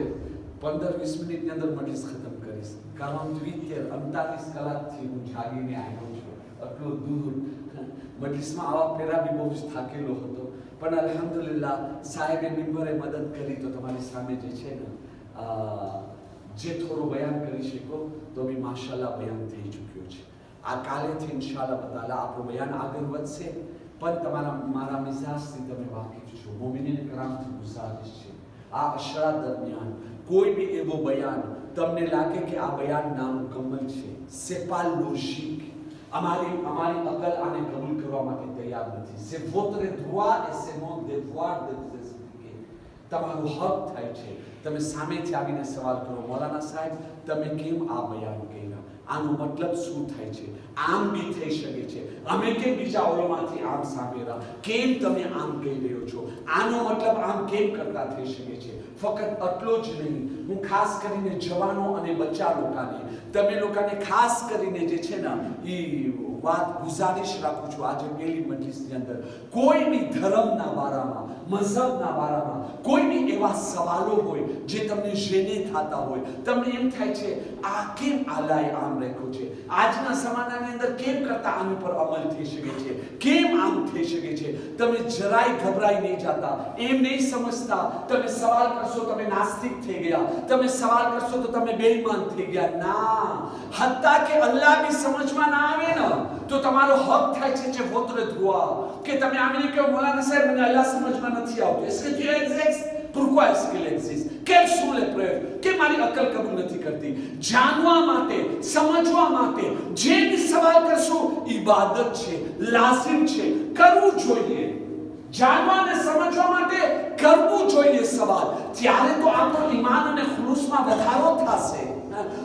15-20 મિનિટની અંદર મજલિસ ખતમ કરીશ, કારણ 48 કલાકથી હું જાગીને આવ્યો છું. આટલું દૂર મજલિસમાં આવા પહેલા બી બહુ જ થાકેલો હતો, પણ અલ્હમ્દુલિલ્લાહ સાહેબે મિંબરે મદદ કરી તો તમારી સામે જે છે ને જે થોડું બયાન કરી શકો તો બી માશાલ્લાહ બયાન થઈ ચૂક્યો છે. આ કાલેથી ઇન્શાઅલ્લાહ તાલા આપણું બયાન આગળ વધશે. પણ મારા મિજાજથી તમે વાકેફ છો. મોમિનીન કરામથી ગુઝારિશ છે આ અશરા દરમિયાન કોઈ બી એવો બયાન તમને લાગે કે આ બયાન નામુકમ્મલ છે, c'est pas logique, અમારી અકલ આને કબૂલ કરવા માટે તૈયાર નથી. c'est votre droit et c'est mon devoir de vous expliquer. તમારો હક થાય છે તમે સામેથી આવીને સવાલ કરો, મૌલાના સાહેબ તમે કેમ આ બયાન કર્યા, આનો મતલબ શું થાય છે, આમ બી થઈ શકે છે, અમે કેમ બીજા ઓલોમાંથી આમ સાંભળ્યા, કેમ તમે આમ કહી રહ્યો છો, આનો મતલબ આમ કેમ કરતા થઈ શકે છે. ફક્ત આટલો જ નહીં, હું ખાસ કરીને જવાનો અને બચ્ચા લોકોને, તમે લોકોને ખાસ કરીને જે છે ને એ વાત ગુજારિશ રાખું છું આજે પહેલી મજલિસની અંદર, કોઈ બી ધર્મના બારામાં, મઝહબના બારામાં કોઈ બી એવા સવાલો હોય જે તમને જેને થતા હોય, તમને એમ થાય છે આ કેમ આલાએ આમ રાખ્યો છે, આજના જમાનાની અંદર કેમ કરતા આની પર અમલ થઈ શકે છે, કેમ આમ થઈ શકે છે, તમે જરાય ગભરાઈ નહીં જતા, એમ નહીં સમજતા તમે સવાલ કરશો તમે નાસ્તિક થઈ ગયા, તમે સવાલ કરશો તો તમે બેઈમાન થઈ ગયા. ના, હત્તા કે અલ્લાહ બી સમજમાં ના આવે ને તો તમારો હક થાય છે votre droit કે તમે આવીને કહો મૌલાના સાહેબ મને અલ્લાહ સમજમાં નથી આવતું, est-ce que Dieu existe? Pourquoi est-ce qu'il existe? Quelles sont les preuves? કે મારી અકલ કબૂલ નથી કરતી. જાણવા માટે, સમજવા માટે જે બી સવાલ કરશો ઇબાદત છે, લાઝિમ છે, કરવું જોઈએ. જાણવા અને સમજવા માટે કરવું જોઈએ સવાલ, ત્યારે તો આપણો ઈમાન અને ખુલુસમાં વધારો થશે.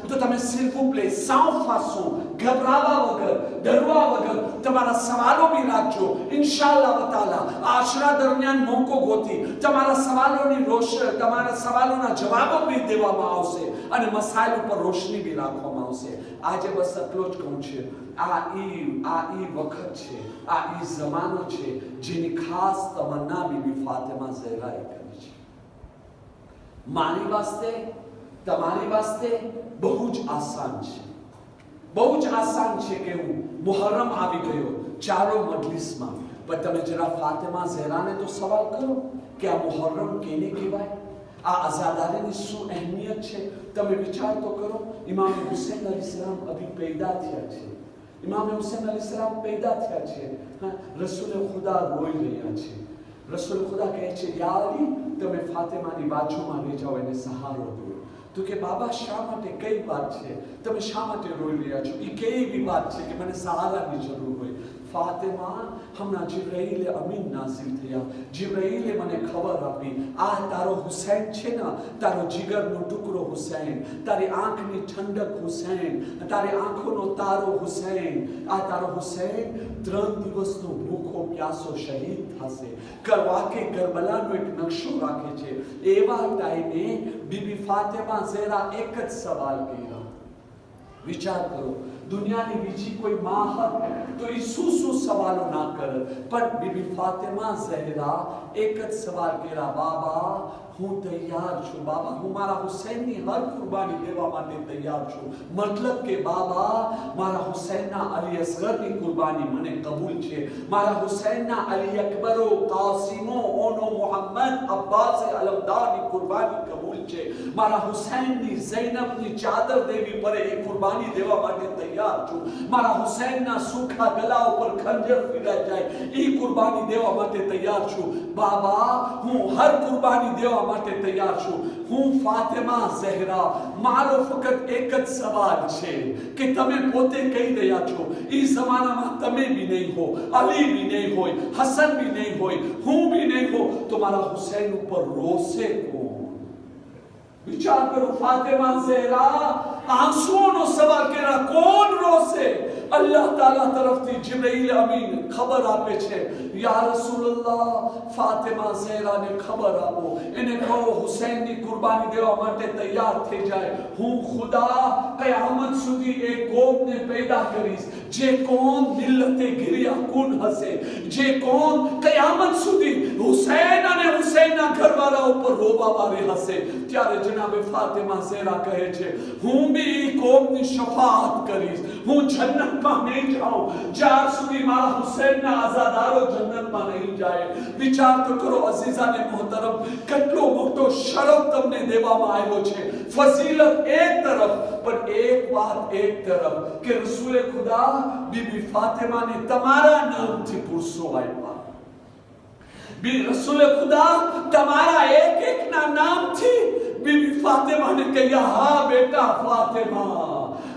તો તમે s'il vous plaît sans façon, ઘબરાવા વગર, ડરવા વગર તમારા સવાલો બી રાખજો. ઇન્શાઅલ્લાહ તાઆલા આશરા દરમિયાન મોકો ગોતી તમારા સવાલોના જવાબો બી દેવામાં આવશે અને મસાઇલ ઉપર રોશની બી રાખવામાં આવશે. આજે બસ એટલો જ કહું છે, આ ઈ વખત છે, આ ઈ જમાનો છે જેની ખાસ તમન્ના બીબી ફાતિમા ઝહરાએ કરી છે. મારી વાસ્તે તમારી વાસ્તે બહુ જ આસાન છે, બહુ જ આસાન છે કે હું મુહર્રમ આવી ગયો ચાલો મજલિસમાં, પણ તમે જરા ફાતિમા ઝહરાને તો સવાલ કરો કે આ મુહર્રમ કેને કહેવાય, આ આઝાદારીની શું અહેમિયત છે, તમે વિચાર તો કરો. ઇમામ હુસૈન અલીસલામ અભી પૈદા થયા છે, ઇમામ હુસૈન અલીસલામ પૈદા થયા છે, રસૂલ ખુદા રોઈ રહ્યા છે. રસૂલ ખુદા કહે છે યા અલી તમે ફાતિમાની બાજુમાં લઈ જાઓ, એને સહારો દો. તો કે બાબા શા માટે, કઈ વાત છે, તમે શા માટે રોઈ રહ્યા છો, એ કેવી વાત છે કે મને સહારાની જરૂર હોય. ફાતિમા હમણાં જિબ્રાઈલ અમીન નાઝિલ થયા, જિબ્રાઈલે મને ખબર આપી આ તારો હુસૈન છે ને, તારો જીગરનો ટુકડો હુસૈન, તારી આંખની ઠંડક હુસૈન, તારી આંખોનો તારો હુસૈન, આ તારો હુસૈન 3 દિવસનો ભૂખો પ્યાસો શહીદ થશે. વાકે કરબલાનો એક નકશો રાખે છે. એવા ટાઈમે બીબી ફાતિમા ઝહરા એક જ સવાલ કર્યો. વિચાર કરો, દુનિયાની બીજી કોઈ માં હોત તો એ શું સવાલો ના કરે, પણ બીબી ફાતિમા ઝહરા એક જ સવાલ કર્યા, બાબા હું તૈયાર છું, બાબા હું મારા હુસૈનની હર કુરબાની દેવા માટે તૈયાર છું. મતલબ કે બાબા મારા હુસૈનના અલી અસગરની કુરબાની મને કબૂલ છે, મારા હુસૈનના અલી અકબરો, કાસિમો, ઓનો, મોહમ્મદ, અબ્બાસ અલમદારની કુરબાની કબૂલ છે, મારા હુસૈનની ઝૈનબની ચાદર દેવી પડે એ કુરબાની દેવા માટે તૈયાર છું, મારા હુસૈનના સુખા ગલા ઉપર ખંજર ફિરાઈ જાય એ કુરબાની દેવા માટે તૈયાર છું. બાબા હું હર કુરબાની દેવા માટે તૈયાર છું. હું ફાતિમા ઝહરા, મારો ફક્ત એક જ સવાલ છે કે તમે પોતે કહી રહ્યા છો એ જમાનામાં તમે બી નહીં હો, અલી બી નહીં હોય, હસન બી નહીં હોય, હું બી નહીં હો, તો મારા હુસૈન ઉપર રોશે કોણ? વિચાર કરો, ફાતિમા ઝહરા આંસુઓનો સવાલ કર્યા, કોણ રોશે? અલ્લાહ તાલા તરફથી જિબ્રાઈલ અમીન ખબર આપે છે, યા રસૂલલ્લાહ ફાતિમા ઝહરાને ખબર આપો, એને કહો હુસૈનની કુરબાની દેવા માટે તૈયાર થઈ જાય. હું ખુદા કયામત સુધી એક કોમને પેદા કરીશ, જે કોમ મિલ્લતે ગિરિયા કુન હશે, જે કોમ કયામત સુધી હુસૈન અને હુસૈનના ઘરવાળા ઉપર રોવાવાળી હશે. ત્યારે જનાબે ફાતિમા ઝહરા કહે છે હું બી કોમની શફાઅત કરીશ, હું જન્નતમાં નહીં જાઉં જ્યાર સુધી મારા હુસૈનના આઝાદારો જન્નતમાં નહીં જાય. વિચાર તો કરો અઝીઝાને મોહતરમ, કેટલો મોટો શરફ તમને દેવામાં આવ્યો છે, ફઝીલત એક તરફ, પણ એક વાત એક તરફ કે રસૂલે ખુદા બીબી ફાતિમાને તમારા નામથી પુરુષો આપ્યા. રસૂલે ખુદા તમારા એક એકના નામથી बीबी फातिमा ने कहा, हाँ बेटा फातिमा,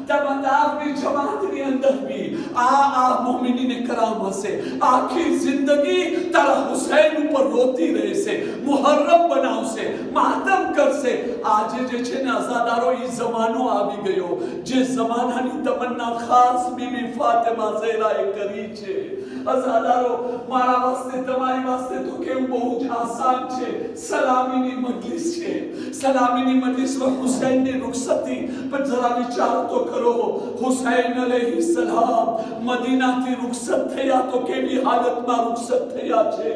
तमन्नाफनी जमातनी अंदर भी आ मोमिनी ने कराम से आखिर जिंदगी तारा हुसैन पर रोती रहे से, मुहर्रम बनाव से, मातम कर से। आज जे छे ने आजादारो ई जमानो आवी गयो जे जमानानी तमन्ना खास बीबी फातिमा ज़हराए करी छे। आजादारो मारा वास्ते તમારી વાસ્તે તો કેવું બહુ જ આસાન છે। સલામીની મજલિસ છે, સલામીની મજલિસમાં હુસૈનની રૂખસતી પર જરા વિચાર તો કરો। હુસૈન અલૈહિસ્સલામ મદીનાથી રૂખસત થયા તો કેવી હાલતમાં રૂખસત થયા છે।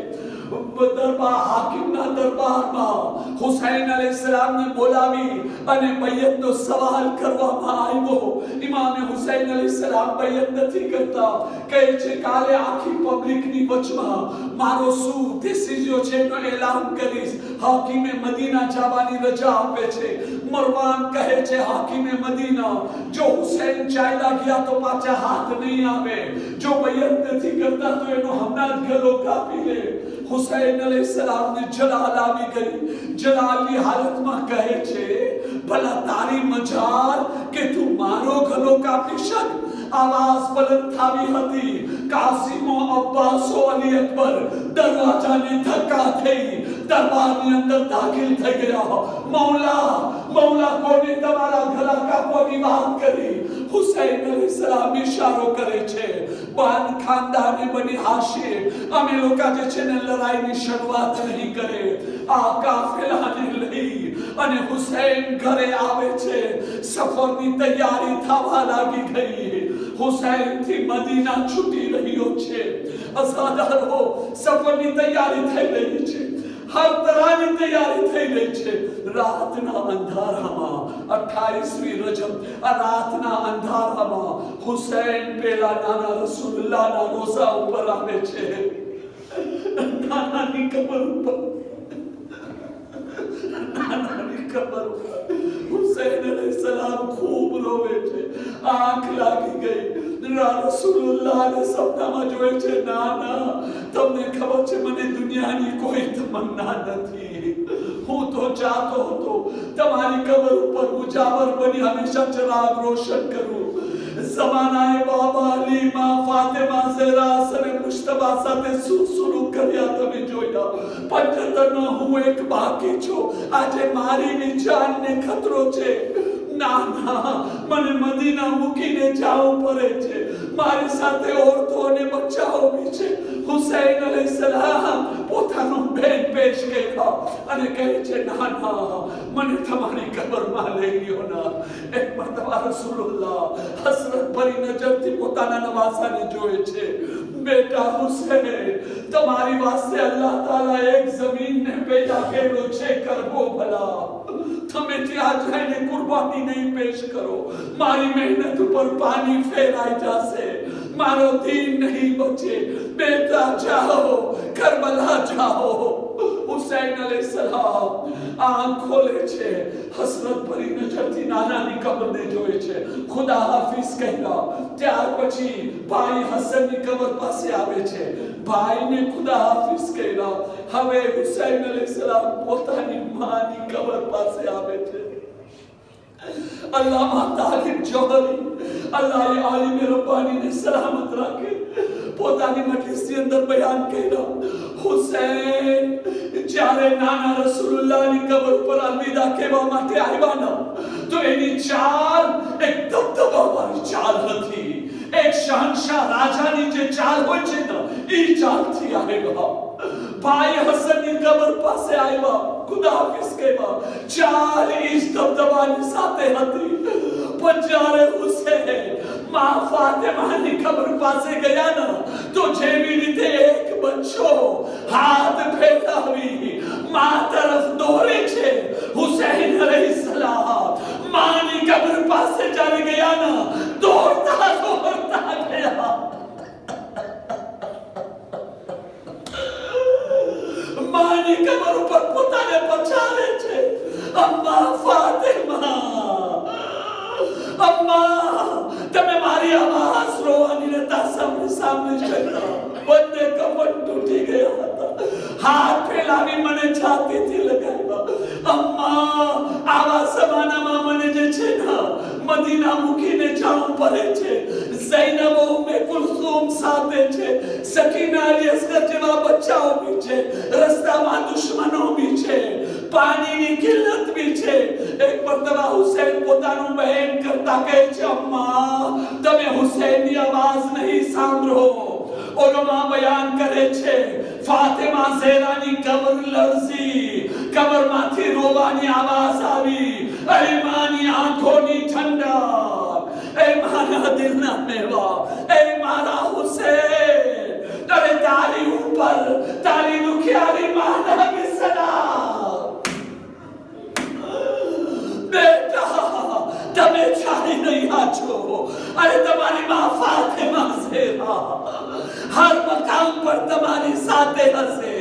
દરબાર હાકિમના દરબારમાં હુસૈન અલૈહિસ્સલામને બોલાવી અને બૈયતનો સવાલ કરવામાં આવ્યો। ઇમામ હુસૈન અલૈહિસ્સલામ બૈયત નથી કરતા, કહે છે કાલે આખી પબ્લિકની વચમાં મારો શું દેસિઝિયો છે એનો એલાન કરીશ। હાકિમે મદીના જવાની રજા આપે છે। મરવાન કહે છે હાકિમે મદીના જો હુસૈન ચાલ્યા ગયા તો પાછા હાથ નહીં આવે, જો બૈયત નથી કરતા તો એનો હમણાં જ ગલો કાપી લે। हुसैन अलैहिस्सलाम ने जलाल આવી ગઈ। જલાલની હાલતમાં કહે છે ભલા તારી મજાલ કે તું મારો ગલો કાપી શક। આવાજ બુલંદ થાવી હતી। કાસિમો અબ્બાસો અલી અકબર દરવાજાને ધક્કા થઈ દરબારની અંદર દાખલ થઈ ગયા। મૌલા મૌલા કોને તમારા ગલા કાપવાની વાત કરી। હુસૈન અલૈહિસ્સલામ ઇશારો કરે છે બાન ખાનદાને બની હાશિમ અમે લોકો જે છે ને લડાઈની શરૂઆત નહીં કરે। આ કાફિલાને લઈ અને હુસૈન ઘરે આવે છે। સફરની તૈયારી થવા લાગી ગઈ। હુસૈન થી મદીના છૂટી રહ્યો છે। અસાદારો સફરની તૈયારી થઈ રહી છે। हर तरहની તૈયારી થઈ રહી છે। રાતના અંધારામાં 28મી રજબ રાતના અંધારામાં હુસૈન પેલા નાના રસૂલુલ્લાહના રોઝા ઉપર આવે છે। નાનાની કબર ઉપર હુસૈન અલૈહિસ્સલામ ખૂબ રોવે છે। આંખ લાગી ગઈ। રસૂલુલ્લાહને સપનામાં જોવે છે નાના તમને ખબર છે મને દુનિયાની કોઈ તમન્ના નથી। હું તો ચાહતો હતો તમારી કબર ઉપર ઉજાવર બની હંમેશા ચિરાગ રોશન કરું। જમાનાએ બાબા અલી માં ફાતિમા ઝહરા સરે મુશ્તબા સાથે સુરુ કર્યા તમે જોયા। 75 હું એક બાકી છું। આજે મારી ની જાનને ખતરો છે। ના ના મને મદીના મૂકીને જાવું પડે છે। મારી સાથે ઓરતો અને બચ્ચાઓ બી છે। હુસૈન અલૈહિસ્સલામ પોતાનો બેન પેશ કર્યા અને કહે છે ના ના મને તમારી કબરમાં લઈ ગયો ના। એક મરતબા રસૂલુલ્લાહ હસરત ભરી નજરથી પોતાના નવાસાને જોવે છે। બેટા હુસૈન તમારી વાસ્તે અલ્લાહ તાલા એક જમીનને પેદા કર્યો છે કરવો ભલા। તમે ત્યાં જઈને કુરબાની નહીં પેશ કરો। મારી મહેનત ઉપર પાણી ફેરાઈ જશે। મારો દીન નહીં બચે। બેટા જાઓ કરબલા જાઓ। હુસૈન અલૈહિસ્સલામ આંખ ખોલે છે। હસરત ભરી નજરથી નાનાની કબરને જોવે છે। ખુદા હાફિઝ કહ્યા। ત્યાર પછી ભાઈ હસનની કબર પાસે આવે છે। ભાઈને ખુદા હાફિઝ કહ્યા। હવે હુસૈન અલૈહિસ્સલામ પોતાની માની કબર પાસે આવે છે। अल्लामा तालिब जौहरी अल्लाह आलिम रब्बानी ने सलामत रखे પોતાની મજલિસની અંદર બયાન કર્યા। હુસૈન જ્યારે નાના રસૂલુલ્લાહની કબર ઉપર અલવિદા કહેવા માટે આવ્યા ન તો એની ચાલ એક દબદબાવાળી ચાલ હતી। એક શહનશાહ રાજાની જે ચાલ હોય છે ને એ ચાલથી આવ્યા। ભાઈ હસનની કબર પાસે આવ્યા। ખુદા હાફિઝ કહેવા ચાલ ઈ દબદબાની સાથે હતી। પણ જ્યારે હુસૈન मां फातिमाની કબર પાસે ગયા ન તો જેવી રીતે એક બચ્ચો હાથ ફેલાવી मां તરફ દોડે છે। હુસૈન અલૈહિસ્સલામ માની કબર પાસે ચાલી ગયા ન દોડતા દોડતા ગયા। માની કબર ઉપર પોતાને પછાડે છે। અમ્મા ફાતિમા અમ્મા તમે મારી આવાજ રોવાની નતા સામે સામે શકતા। બંને કમર તૂટી ગયા હતા। હાથ ફેલાવી મને છાતીથી લગાવ્યા। અમ્મા, આવા જમાનામાં મને જે છે ને મદીના મૂકીને જવું પડે છે. ઝૈનબ ઉમ્મે કુલસુમ સાથે છે, સકીના અલી અસગર જેવા બચ્ચાઓ બી છે, રસ્તામાં દુશ્મનો બી છે, પાણીની કિલ્લત બી છે. એક મરતબા હુસૈન પોતાનું બહેન કરતા કહે છે, અમ્મા તમે હુસૈનની આવાજ નહીં સાંભળો. ઉલમા બયાન કરે છે, ફાતિમા ઝેરાની કબર લરઝી, કબરમાંથી રોવાની આવાજ આવી. એ માની આંખોની ઠંડક, એ મારા દિલના મેવા, એ મારા હુસૈન, અરે તારી ઉપર તારી દુખિયારી માના કે સલામ. બેટા તમે ચાલી રહ્યા છો, અરે તમારી માં ફાતિમા ઝેરા હર મકામ પર તમારી સાથે હશે.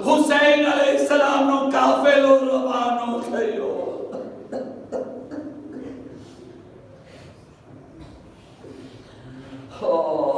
હુસૈન અલૈહિસ્સલામ નો કાફેલો રવાનો થયો. Oh